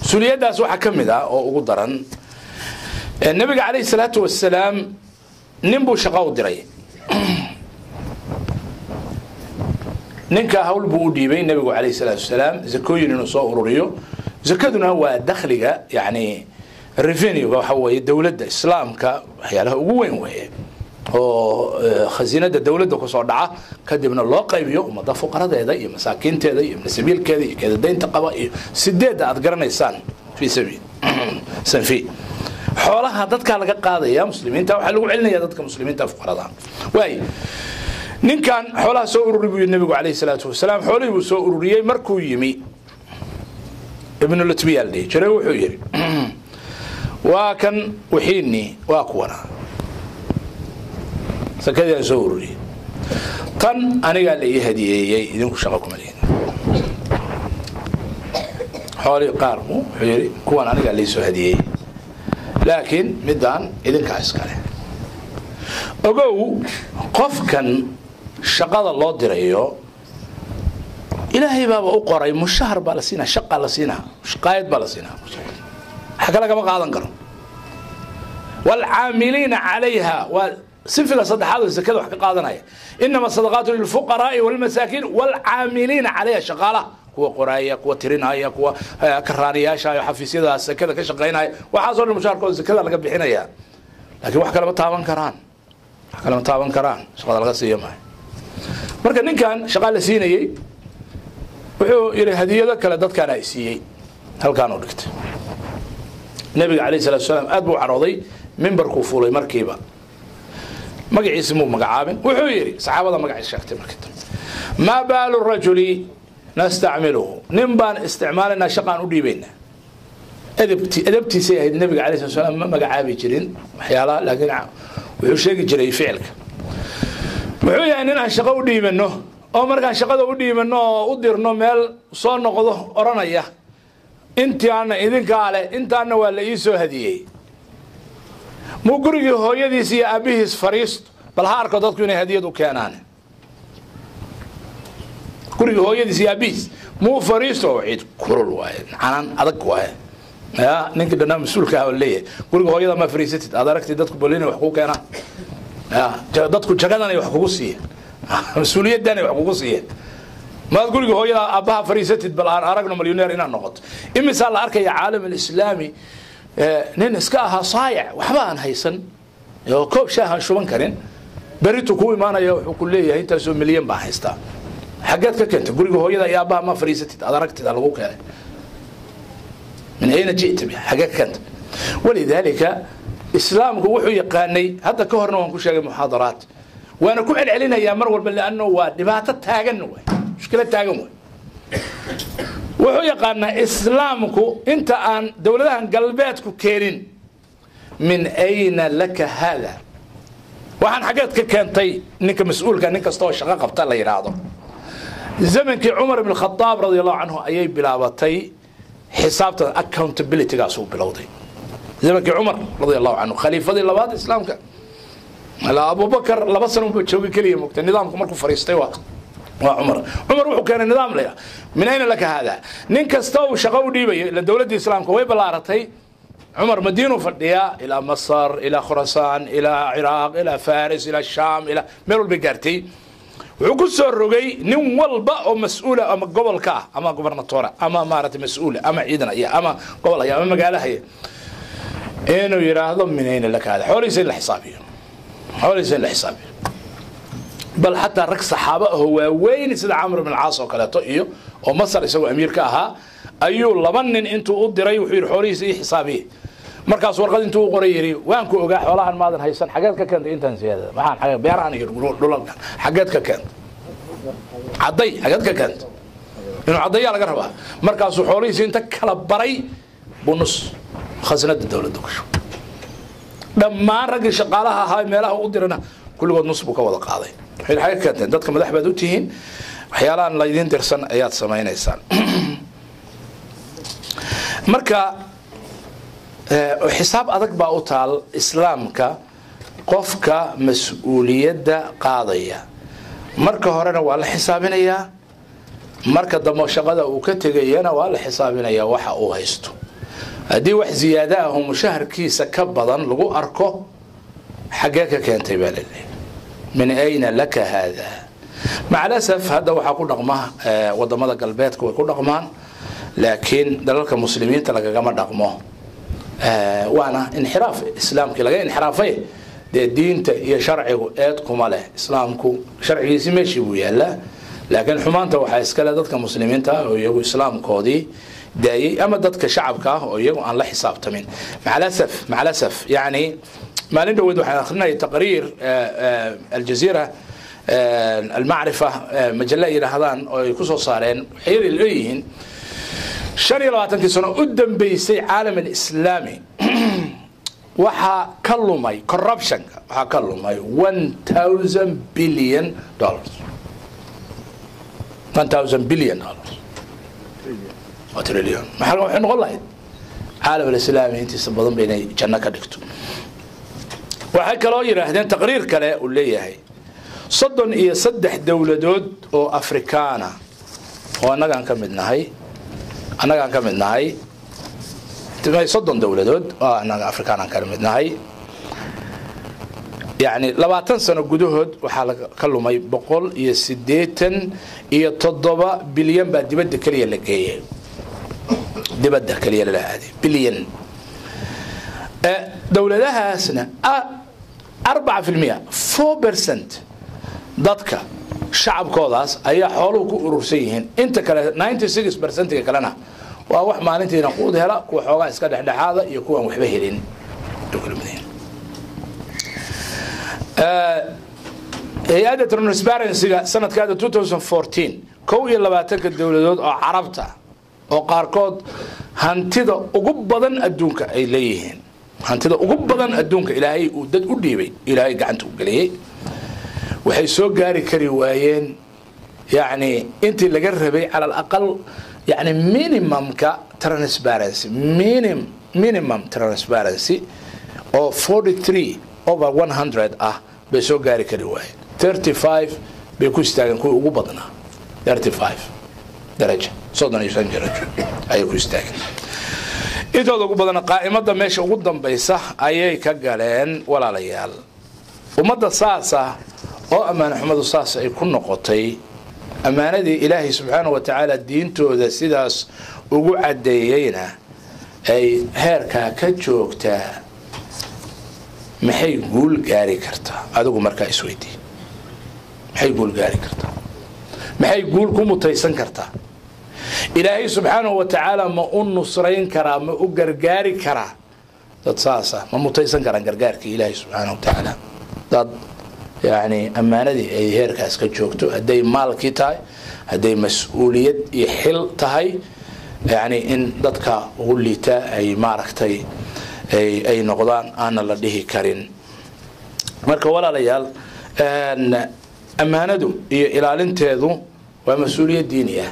سوريا داس وحكم ذا أو قدرا النبي عليه الصلاة والسلام نبو شقاو دري ننكا هول بودي بين النبي عليه الصلاة والسلام زكوين نصور ريو زكادنا هو دخلها يعني الريفينيو هو الدولة الإسلام كحيالها وين وين أو خزينة الدولة كصدعة كدبنا الله قيبيه وما ضافوا قرض هذا مساكين هذا من سبيل كذا دين تقوى سداد أذكرنا إنسان في سبيل سنفي حولها ضدك على قاضي يا مسلمين تاو حلو علنا يا ضدك مسلمين تاو فقراء واي نين كان حولها سوء ربي النبي عليه الصلاة والسلام حوله سوء ربي مركو يمي ابن اللتبيال دي جرى وحيري وكان وحيني واقونا سكذا سوء ربي كان أنا قال لي هدية يدينكم شغلكم علينا حولي قارمو حيري كون أنا قال لي سوء هدية لكن مدان إذن كاسكاله أقول قف كان شقاد الله دريو إلهي بابا أقرأ مشهر بالسينا شقة لسينا شقايد بالسينا حكى لك ما قاعدن كرم والعاملين عليها وسنفق صدق هذا الزكاة وحكى قاعدن هاي إنما الصدقات للفقراء والمساكين والعاملين عليها شغالة كوا قرايا كوا ترينايا كوا كرانيا شاي حفيسي ذا الزكاة كشقيناي وحاصل المشاركة والزكاة اللي قبل يا لكن وحكى لما تابن كران حكى لما تابن كران شغال الغسية معي marka ninkan shaqo la siinayay wuxuu yiri hadiyada kala dadkan ay siiyay halkaan u dhigtay nabiga kaleey salaatu salaam aad buu carooday minbarku fuulay markiiba magaciisa muu magacaabin wuxuu yiri saxaabada magaciisa sheegtay markii ma baalu rajuli nasta'miluhu nimban isticmaalna shaqaan u dhiibayna adabtiisa ay nabiga kaleey salaatu salaam ma magacaabi jirin waxyaalaha laakiin wuxuu sheegi jiray ficilka wuxuu yahay inaan shaqo u dhiibano oo markaan shaqada u dhiibano oo u dirno meel soo noqdo oranaya intaana idinka leh intaana waa la ii soo hadiyay muu gurigii hooyadiis iyo aabihiis fariisto bal ha arko dadku inay hadiyad u keenaan gurigii hooyadiis iyo aabihiis muu fariisto ciid kulul waaye canan adag waaye ya ninka dhanaa mas'uulka ah leeyahay guriga hooyada ma fariisatid aad aragtid dadku bolina wax ku keenaan ya dadku jagadan ay wax kugu siiyeen mas'uuliyadan ay wax kugu siiyeen ما تقول هو يا أبها فريستي بل أرجنا مليونير إنا نقط إما سال أركي يا عالم الإسلامي ننسكاها صايع وحبان هيسن يو كوب شاهن شو منكرين بريتو كوي ما أنا يقول لي هي تسوي مليون باحستا حاجات كنت تقول هو يا أبها ما فريستي أدركت على وقوع من أين جئت به حاجات كنت ولذلك إسلام هو يقاني هذا كهرنا ونكون شيء محاضرات وأنا كل علينا يا مرور بل لأنه ودبعت تاجنوا مشكلة تاجموا وهو يقالنا إسلامكو أنت أن دولتها قلباتكو كيرين من أين لك هذا وعن حاجات كانتي إنك مسؤول كان إنك استوى الشقاقة بتاع يراضو زمن كي عمر بن الخطاب رضي الله عنه أي بلاوتي حسابته accountability قاسو بلاوتي زمن كي عمر رضي الله عنه خليفة رضي الله عنه إسلام كان لا أبو بكر لبصنا بتشوي كلية مكت النظام مركو فريستي واقع وعمر وكان النظام ليه من أين لك هذا ننكستو شقو ديبي للدولة الإسلام كوي بلارتي عمر مدينه فرديا إلى مصر إلى خراسان إلى العراق إلى فارس إلى الشام إلى ميرو البيجارتي وقصة الرجي نوال بقى مسؤولة أما قبل كا أما قبرنطورة أما مارة مسؤولة أما عيدنا يا أما قبل يا أما قالها هي إنه يراهضم من أين لك هذا حولي زي الحسابي حولي زي الحسابي بل حتى رك صحابه هو وين سيد عمرو بن العاص وكلاته إيو ومصر يسوي أمير كاها أيو لمن أنتوا قدري وحير حولي زي حسابي مركز ورقة أنتوا قريري وانكو أجاح والله عن ماذا هيسن حاجات كانت أنت زيادة ما عن حاجات بيراني يقولون دولار حاجات كانت عضي حاجات كانت إنه عضية على قربها مركز حولي زي أنت كلا بري بنص خزنة الدولة دوكشو لما رجل شغالها هاي مالها قدرنا كل وقت نص بكوا وضع قاضي حين حاجة كانت دتك مدح بدوتين وحيالا لا يدين درسن آيات سماين إنسان مركا حساب أدق باوتال إسلامك قفك مسؤولية قاضية مركا هرنا ولا حسابنا يا مركا دم شغله وكتجينا ولا حسابنا يا وح أو هيستو هدي وح زيادة هم شهر كيس كبضا لقو أركو حقاك كانت بالله من أين لك هذا مع الأسف هذا وحقول رقمه وضمد قلباتك ويكون رقمان لكن دلالك المسلمين تلقى قمر رقمه وانا انحراف اسلام كلا انحرافيه دين يا شرعي ايدكم عليه اسلامكم شرعي ماشي ويالا لكن حمانته waxaa iskala dadka muslimiinta oo iyagu islaamkoodii daayay ama dadka shacabka oo iyagu aan la xisaabtamin مع الاسف يعني ما ندود waxaan akhrinay taqriir الجزيرة المعرفة مجلة يراهدان oo ay ku soo saareen waxay leeyihiin شريعة لواتنكي سنة قدام بيسي عالم الإسلامي وحا كلمي corruption وحا كلمي $1,000 billion 1,000 billion وتريليون ما حلو حين والله عالم الإسلامي انتي سبضن بيني جنة كدكتو وحا كلو يراهدين تقرير كلا واللي هي صدن إيه صدح دولة دود أو أفريكانا وانا كان كمدنا هاي أنا كان كمدناهاي تبغى صدّن دولة دود أنا أفريقيا كان كمدناهاي يعني لما تنسى نجدهد وحال كله ما يبقول يسديتن يتضبع بليون بعد دبد كلية اللي جاية دبد كلية اللي هذه بليون دولة لها سنة 4% 4% ضدك شعب كوداس أي حولو كورسيين أنت كلا 96% كلنا وواحد ما أنت نقود هلا كوحوجا إسكاد إحدى هذا يكون محبهلين دكتور مدين هي عادة ترانسبيرنسي سنة كذا 2014 كوي اللي بعتك الدولة دول عرفتها وقاركود هنتدا أقبضا الدونك إليهن هنتدا أقبضا الدونك إلهي ودد أديبي إلهي قعنتو قليه waxay soo gaari kari waayeen يعني انت اللي قربي على الاقل يعني minimum transparency minimum transparency او 43 over 100 بسو غاري كري واي 35 بيكون استاغن كو ugu badna 35 درجه صدنا يسان درجه اي كو استاغن إذا ugu badna qaa'imada meesha ugu dambaysa ayay ka galeen walaalayaal umada saasa oo amaan Axmed saas ay ku noqotay amaanadii Ilaahay subhanahu wa ta'ala diintooda sidaas ugu cadeeyayna ay heerka ka joogtaa maxay guul gaari kartaa adigu markaa isweydii maxay guul gaari kartaa maxay guul ku mutaysan kartaa Ilaahay subhanahu wa ta'ala ma uu nusrayn karaa ma uu gargaari karaa dad saasa ma mutaysan karaan gargaarka Ilaahay subhanahu wa ta'ala dad يعني أمانتي أي هيركاس كجوكتو هدي مالكي تاي هدي مسؤولية يحل تاي يعني إن ضدك غولي تا أي معركتي أي نقدان أنا لديه كارين مركا ولا ليال أن أمانتو إلى لنتهذو ومسؤولية دينية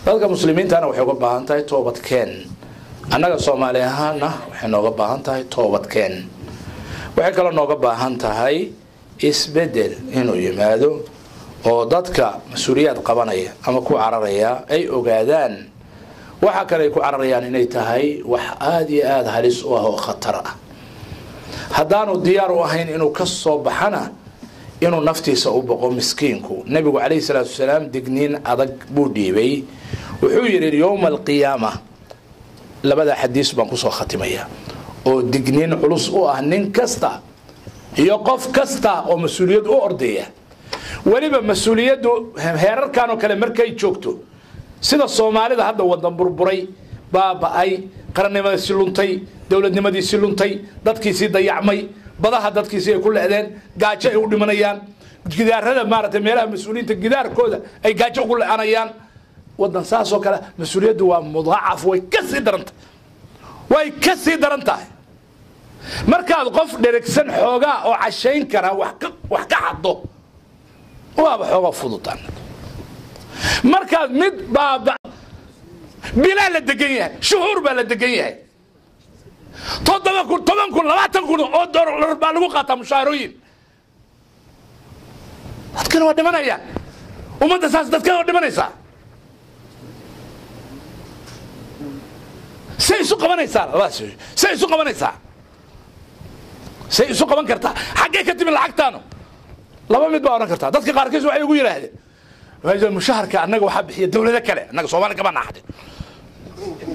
ضدك مسلمين تانا وحيوغا باهان تاي توبت كين أنا صومالي هانا وحيوغا باهان تاي توبت كين وحيكالا نوغا باهان تاي isbedel inuu yimaado oo dadka mas'uuliyad qabanaya ama ku cararaya ay ogaadaan waxa kale ay ku cararayaan inay tahay wax aad iyo aad halis u ah oo khatar ah hadaanu diyaar u ahayn inuu ka soo baxana inuu naftiisa u boqo miskiinku nabigu kaleey salaatu wasalaam digniin adag buu dhiibay wuxuu yiri yawm al-qiyamah labada xadiis baan ku soo khatimaya oo digniin culus u ah nin kasta iyo qof kasta oo mas'uuliyad u ordaya waliba mas'uuliyadu heerarkan oo kale markay joogto sida Soomaalida hadda wadan burburay baabay qarannimada siluntay dawladnimadii siluntay dadkiisii dayacmay badaha dadkiisii ay ku leedeen gaajo ay u dhimanayaan gidaarada maartay meelaha mas'uuliyiinta gidaarkooda ay gaajo ugu leeanayaan wadan saas oo kale mas'uuliyadu waa mudaacaf way ka sii darantahay markaad qof dheregsan xooga oo cashayn kara wax ka xado waaba xooga fududan markaad mid baaba bilaa la degan yahay shuhur baa la degan yahay 20 oo dollar baa lagu qaataa mushaarooyin dadkana waa dhimanayaan ummadda saas dadkana waa dhimanaysaa say isu qabanaysaa say isu qaban kartaa xagee ka timi lacagtaano laba mid baa oran kartaa dadka qaarkiis waxay ugu yiraahdeen waxa mushaharka anaga waxa bixiya dawladda kale anaga Soomaaliya kama naxday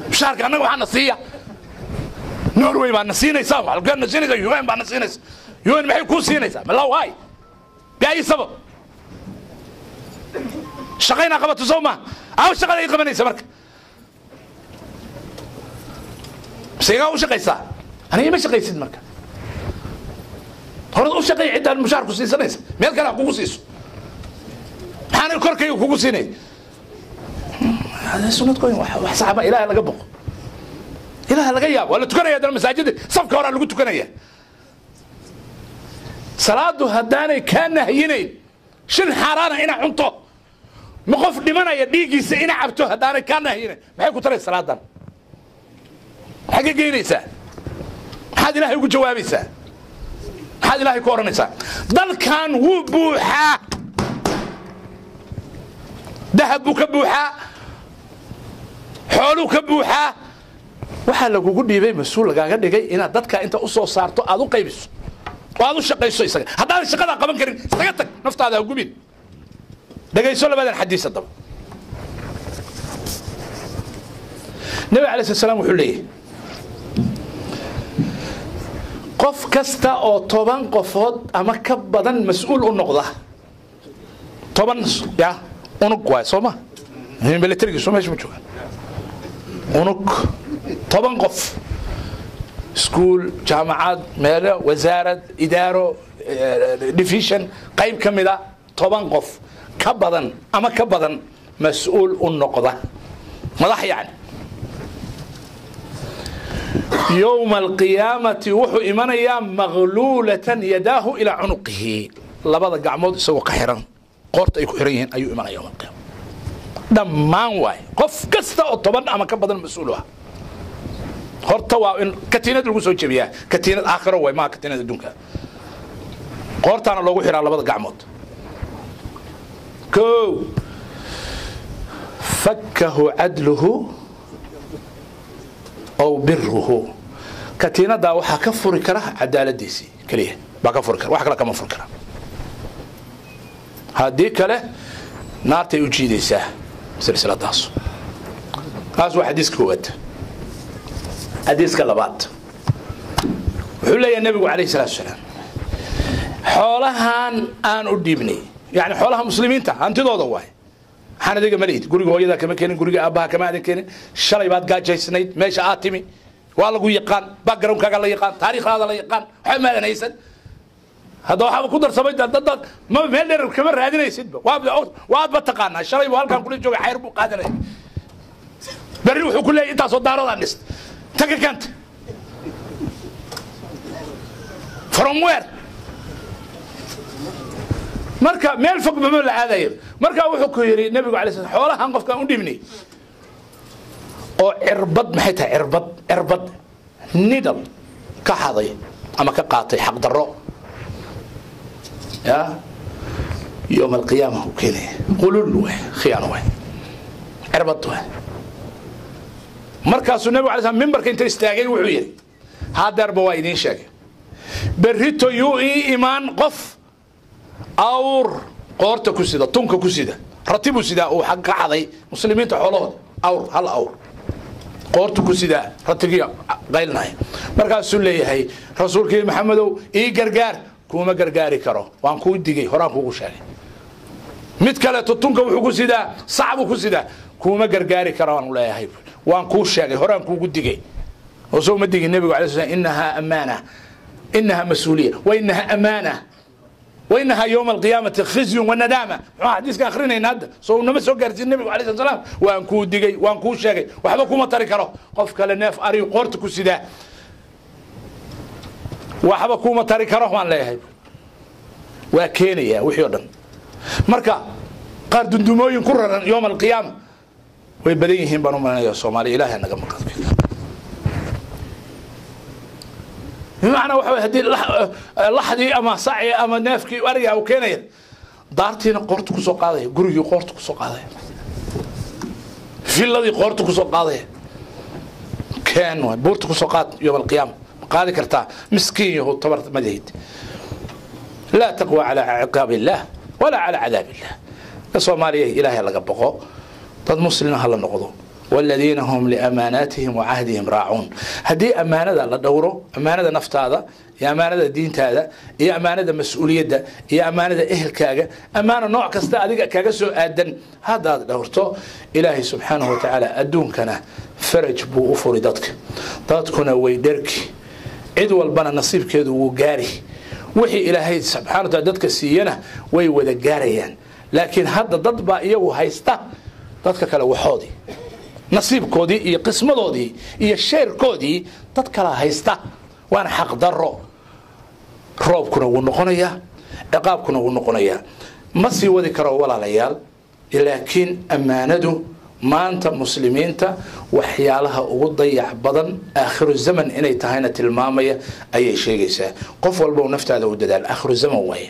mushaharka anaga waxa nasiya Norway baa nasiinaysa halkan nasiinaysa UN baa nasiinaysa UN maxay ku siinaysaa ma law hay gaay sabab shaqayna qabato Soomaa aw shaqada ay qabanaysa marka sayga u shaqaysa aniga ma shaqaysid marka هرد أوش شقي عند المشارك وسيسنيس ميل كان أقوم سيسو حان الكركي وكوكو سيني هذا سنة كوين وحسابة إله لقبق إله لقيا ولا تكنا يا در المساجد صفك ورا اللي قلت تكنا يا صلاة هداني كان هينين شن حرانا هنا عنطو مقف لمنا يديجي سئنا عبتو هداني كان هينين ما هي كتر الصلاة دان حقيقي نيسا هذا إله يقول جوابي سا هذا الله يكون نساء ضل كان وبوحة ذهب كبوحة حلو كبوحة وحلا جوجل بيبي مسؤول قاعد جاي إن ضدك أنت أصلا صارتوا أذو قيبس وأذو الشقة يسوي هذا الشقة قبل كريم سقطك نفط هذا وجوبين ده جاي يسولف هذا الحديث الضب النبي عليه الصلاة والسلام وحليه قف كستا أو طبعاً قفود أما كبدن مسؤول النقطة طبعاً يا أنك كويس وما هني بلتري سوما إيش بتشوف أنك طبعاً قف سكول جامعات ماذا وزارة إدارة ديفيشن قيم كمدا طبعاً قف كبدن أما كبدن مسؤول النقطة ماذا يعني يوم القيامة وحو إيمانيا مغلولة يداه إلى عنقه labada gacmood isagoo ka xiran qoorta ay ku xiran yihiin ayuu imanaya yawmal qiyaama dhammaan waay qof kasta oo 10 ama ka badan mas'uul ah horta waa in katiinad lagu soo jebiyaa katiinad aakhiro way ma katiinad adduunka qoortaana loogu xiraa labada gacmood ko fakkahu adluhu aw birruhu katiinada waxa ka furi kara cadaaladiisi kaliya ba ka furi kara wax kale kama furi kara hadii kale naartay u jiidaysaa silsiladaas kaas waa xadiiska koowaad xadiiska labaad wuxuu leeyahay nabigu calayhi salaatu wasalaam xoolahan aan u dhiibnay yani xoolaha muslimiinta hantidooda waay waxaan adiga malihid guriga hooyada kama keenin guriga aabbaha kama aadan keenin shalay baad gaajaysnayd meesha aad timi waa lagu yaqaan backgroundkaaga la yaqaan taariikhdaada la yaqaan waxba maadan haysan هذا واحد كودر سبيت ضد ما مهلر كمان رادين يسد واد بتقانا شري وهالكان كل جوج حيربو قادر بروح كل انت صدار الناس تك كانت from where marka meel fog ma la aadayo marka wuxuu ku yiri nabigu calaysay salaam xoolahan qofka u dhibnay oo irbad maxay tahay irbad nidal ka haday ama ka qaatay xaq daro يا يوم القيامة وكذا قولوا له خيانة عربط مركز النبي عليه الصلاة منبر كنت استاجي وعير هذا ربوايدين شاكي بريتو يوئي إيمان قف أور قورت كسيدة تونك كسيدة رتبوا سيدة أو حق عضي مسلمين تحولون أور هل أور قورت كسيدة رتقيا قيلنا مركز سلي هي رسول كريم محمد إي قرقار كوما غرغاري كرو وان كو ديغي هوران كوغو شاغي ميد كله تونكا وخو كسيدا صعب كسيدا كوما غرغاري كرو وان لهي وان كو شاغي هوران كوغو ديغي وسو ما ديغي النبي عليه الصلاه انها امانه انها مسؤوليه وانها امانه وانها يوم القيامه خزي وندامه حديث اخرين هذا سو نما سو غارتي النبي عليه الصلاه والسلام وان كو ديغي وان كو شاغي waxba kuma tari karo qof kale neef ari qorta ku sida waxba kuma tari karo waan leeyahay waa keenaya wixii oo dhan marka qaar dundumooyin ku raran يوم القيامه way badan yihiin banu manaya Soomaaliya ilaahay naga maqad macna waxa hadii laxdi ama saci ama neefki ariga oo keenaya daartiina qortu ku soo qaaday gurigii qortu ku soo qaaday filladii qortu ku soo qaaday keen way buurtu ku soo qaad يوم القيامه قال كرتا مسكين هو تبرت مدهيد لا تقوى على عقاب الله ولا على عذاب الله الصوماليه إلهي لقى بقو ضد مسلمين هلا نقضوا والذين هم لأماناتهم وعهدهم راعون هذه أمانة لا دوره أمانة نفط هذا يا أمانة دين هذا يا أمانة مسؤولية ده يا أمانة أهل كاجا أمانة نوع كستا أديك كاجا سو أدن هذا دورته إلهي سبحانه وتعالى أدون كنا فرج بو أفردتك ضدكنا ويدرك عيد والبنا نصيب كده وجاري وحي إلهي سبحانه وتعالى ضدك سينا وي وذا جاريان لكن هذا ضد بقى هيستا ضدك كلا وحودي نصيب كودي إيه قسم دودي إيه الشير كودي ضدك كلا هيستا وأنا حق ضره روب كنا ونقنيا عقاب كنا ونقنيا ما سوى ذكر ولا ليال لكن أمانته ما أنت مسلمين تا وحيالها وضيع بدن آخر الزمن إني تهينة المامية أي شيء يسا قف والبو نفت هذا وددال آخر الزمن وهي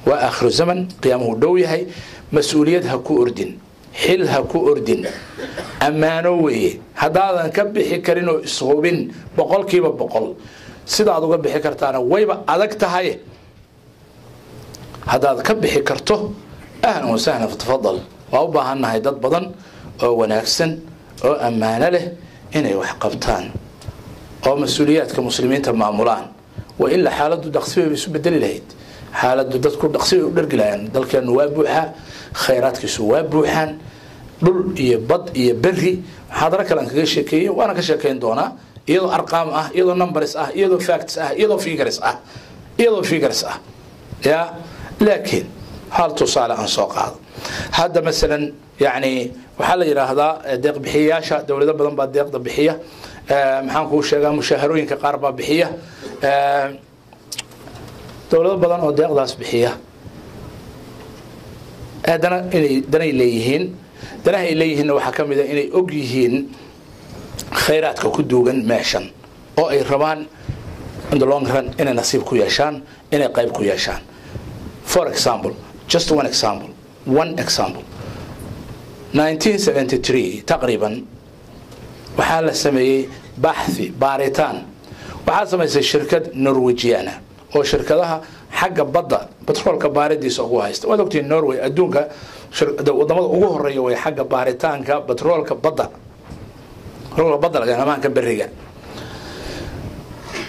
وآخر الزمن قيامه الدوي هي مسؤوليتها كو أردن حلها كو أردن أمانوي هذا نكبحي كرينو إصغوبين بقول كيبا بقول سيدا عدو كبحي كرتانا ويبا أدكتها هاي هذا كبحي كرته أهلا وسهلا فتفضل وأوبها أنها يدد بدن oo wanaagsan oo amaana leh inay wax qabtaan oo mas'uuliyadka muslimiinta maamulaan wa illa xaaladu dhaqsiga isu bedeli lahayd xaaladu dadku dhaqsiga u dhargilayaan dalkeenu waa buuxa khayraadkiisu waa buuxan dhul iyo bad iyo berri xadara kale kaga sheekeeyay waana ka sheekeyn doonaa iyadoo arqaam ah iyadoo numbers ah iyadoo facts ah iyadoo figures ah ya laakiin hal tusaale aan soo qaado هذا مثلا يعني وحال يراهدا ديق بحياشة دولة بدن بعد ديق بحية محنكو شجع مشاهرين كقاربة بحية دولة بدن أو ديق داس بحية haddana inay danay leeyihiin danaha ay leeyihiinna waxaa ka mid ah inay og yihiin khayraadka ku duugan meeshan oo ay rabaan in the long run inay nasiib ku yeeshaan inay qayb ku yeeshaan. For example, just one example 1973 taqriiban waxaa la sameeyey baxthi baaritaan waxaa samaysay shirkad Norwegian oo shirkadaha xagga badda batroolka baaridiisa ugu haysta waad ogtiin Norway adduunka wadamada ugu horeeya way xagga baaritaanka batroolka badda laga amaanka bariga.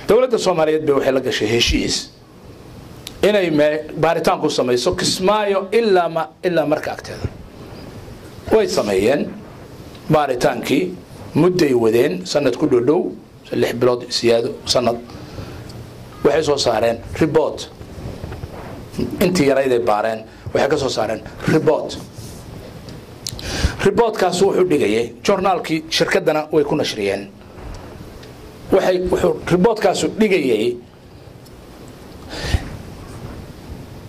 dawladda Soomaaliyeed bay waxay la gashay heshiis inay baaritaan ku samayso Kismaayo ilaa marka agteeda way sameeyeen baaritaankii mudday wadeen sanad ku dhow 6 bilood siyaado sanad waxay soo saareen report intii yarayday baareen waxay ka soo saareen reportkaas wuxuu dhigayay journalkii shirkadana way ku nashriyeen wuxuu reportkaas dhigayay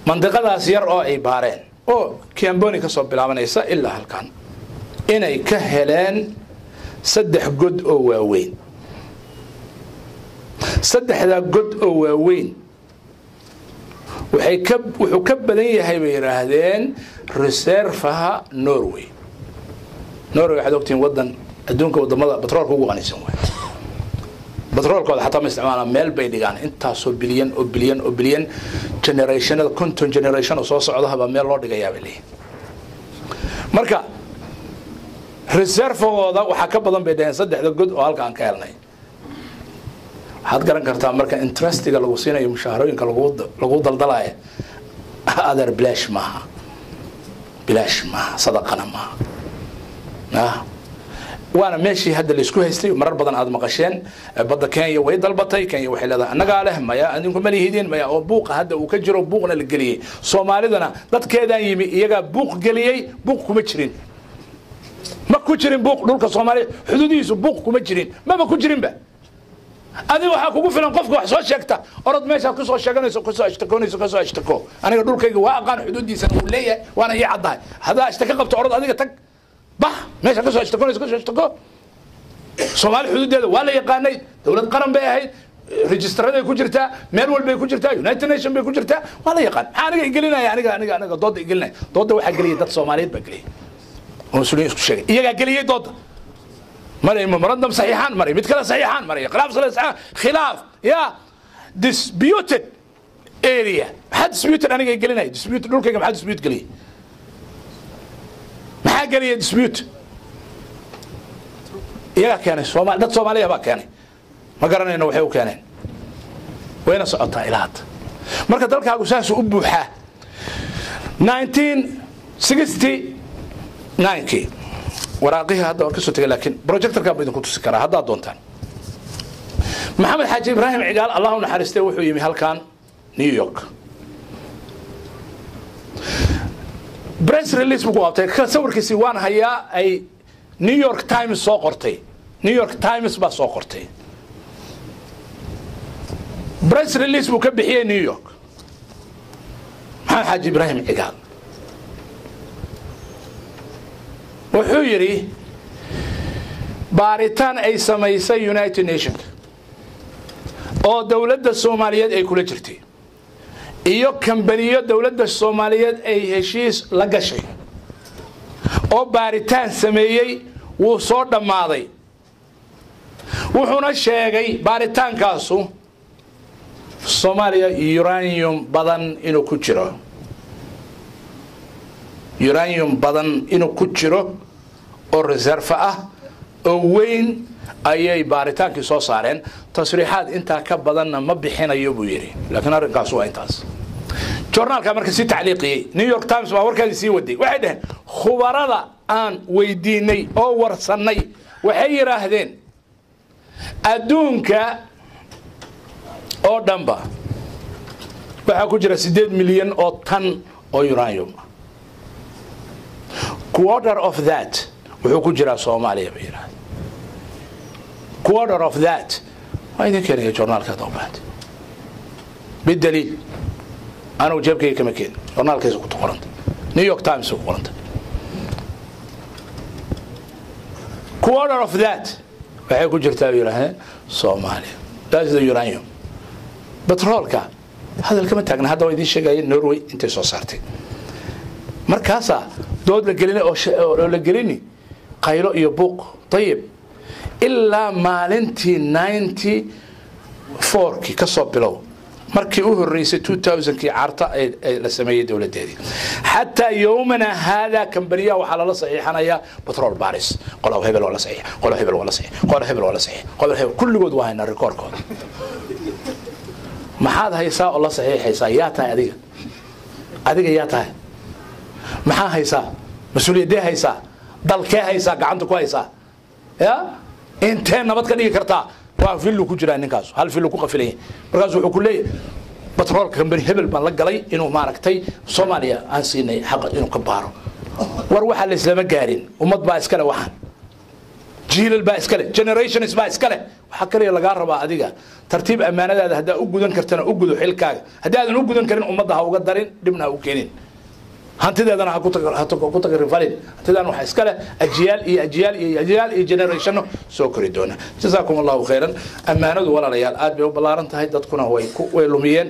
mandiqadaas yar oo ay baareen oo Kiamboni ka soo bilaabanaysa ilaa halkan inay ka heleen 3 god oo waaweyn 3 god oo waaweyn wuxuu ka badan yahay bay yiraahdeen reservaha Norway waxaad ogtiin wadan adduunka wadamada batroolka ugu qanisan way batroolkooda xataa ma isticmaalaan meel bay dhigaan intaasoo bilyan generationada content generation oo soo socdaaba meel loo dhigayaa bay leeyihiin marka reservahooda waxaa ka badan bay dhaheen 3 god oo halkaan ka helnay waxaad garan kartaa marka interestiga lagu siinayo mushaharooyinka lagu daldalaayo other bilash maaha sadaqana maaha waana meeshii hadda la isku haystay marar badan aad maqasheen badda Kenya way dalbatay Kenya waxay leedahay annaga leh maya adinku ma lihiidin maya oo buuqa hadda uu ka jiro buuqna la galiyay Soomaalidana dadkeedaan yimi iyaga buuq galiyay buuq kuma jirin ma ku jirin buuq dhulka Soomaaliya xuduudihiisu buuq kuma jirin ma ku jirin ba adiga waxa kugu filan qofka wax soo sheegta orod meesha ku soo sheeganayso ku soo ashtako aniga dhulkayga waa aqaan xuduudiisa uu leeyahay waana ii cadahay hada ashtaka qabto orod adiga tag bah meesha ku soo ashtako Soomaali xuduudeeda waa la yaqaanay dawlad qaran bay ahayd registraday ku jirtaa meel walba ku jirtaa United Nations bay ku jirtaa waa la yaqaan aniga igelinaya aniga dooda igelinaya dooda waxa galiyay dad Soomaaliyeed ba galiyay oo suuliin isku sheegay iyaga galiyay dooda مري ممرندم صحيحان مري متكلا صحيحان مري خلاف يا disputed area حد disputed أنا جاي قلنا disputed دول كم حد dispute قلي ما حد قلي dispute يا كان الصومال ده الصومالية بقى كان ما قررنا إنه وحيو كانين وين سقطها إلهات مركز ذلك أساس أبوحة 1969 وراقيها هذا وكسوت لكن بروجكتر كان بدون كنت سكرها هذا دونتان محمد حاج إبراهيم عقال الله نحرسته وحو يمي هالكان نيويورك بريس ريليس بقوابته كسور كسيوان هيا أي نيويورك تايمز سوقرتي نيويورك تايمز با سوقرتي بريس ريليس بكبحية نيويورك محمد حاج إبراهيم عقال wuxuu yiri baaritaan ay samaysay United Nations oo dawladda Soomaaliyeed ay kula jirtay iyo kambaniyo dawladda Soomaaliyeed ay heshiis la gashay oo baaritaan sameeyay wuu soo dhamaaday wuxuuna sheegay baaritaankaasu Soomaaliya uranium badan inuu ku jiro oo reserve ah oo weyn ayay baaritaankii soo saareen tasriixaad inta ka badanna ma bixinayo buu yiri laakiin arrinkaas waa intaas journalka marka si tacliiqiyay New York Times baa warkaasi sii waday waxay dhaheen khubarada aan weydiinay oo warsanay waxay yiraahdeen adduunka oo dhanba waxa ku jira 8 milyan oo tan oo uranium quarter of that wuxuu ku jira Soomaaliya bay yiraahdeen quarter of that waa idin keenay journalka dawlad bidaliil أنا وجبك كم كين جورنال كيس كنت قرنت New York Times ku qoranta. Quarter of that waxay ku jirtaa yiraahdeen Soomaaliya. That's the uranium. Petrolka hadalka ma taagna hadda way idin sheegayeen Norway intay soo saartay. Markaasa dood la gelin oo la gelini qaylo iyo buuq tayib ilaa maalintii 94 ki ka soo bilow markii uu horeysay 2000 kii carta ay la sameeyay dawladeedii hatta yoomana hada kambaniya waxa la saxiixanaya petrol baris qolaw hebel wala saxiix qolaw hebel wala saxiix qolaw hebel wala saxiix qolaw hebel kulligood waa hayna rekoorkooda maxaad haysaa oo la saxiixaysaa yaa tahay adiga yaa tahay maxaa haysaa mas'uuliyadee haysaa dalkee haysaa gacanta ku haysaa ya intee nabad ka dhigi kartaa waa filu ku jira ninkaas hal filu ku qafilay markaas wuxuu ku leeyahay petrolka company hebel baan la galay inuu maaragtay Soomaaliya aan siinay xaq inuu ka baaro war waxa la islaama gaarin ummad baa iskale waxan jiilal baa iskale generations baa iskale waxa kale laga rabaa adiga tartiib amaanadaada hadaa u gudan kartana u gudo xilkaaga hadaadan u gudan karin ummadda ha uga darin dibna ha u keenin hantideedana ha ku tagrifalin hantidan waxa iskale ajiyaal iyo generation soo kori doona jazakumullahu khairan amaanadu walaalayaal aad bay u balaaran tahay dadkuna way lumiyeen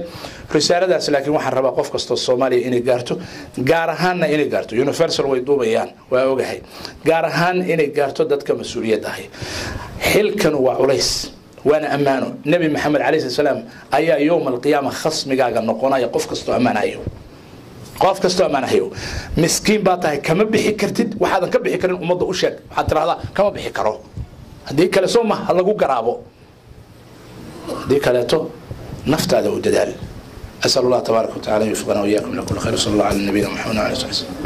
risaaladaas laakiin waxaan rabaa qof kasto Soomaaliya inay gaarto gaar ahaan inay gaarto universal way duubayaan waa ogahay gaar ahaan inay gaarto dadka mas'uuliyad ah xilkan waa culays وانا امانه نبي محمد عليه السلام ايا يوم القيامه خصمigaaga noqonaya qof kasto amaanayo qof kasto amaanayo miskiin baa tahay kama bixi kartid waxaadan ka bixi karin umada u sheeg waxa tiraahdaa kama bixi karo hadii kale soo ma lagu garaabo hadii kale to naftaada u dadaal asal Allah tabaaraka wa ta'ala yufqana wa iyaakum la kullu khayr sallallahu ala nabiyina muhammad wa alihi wa sallam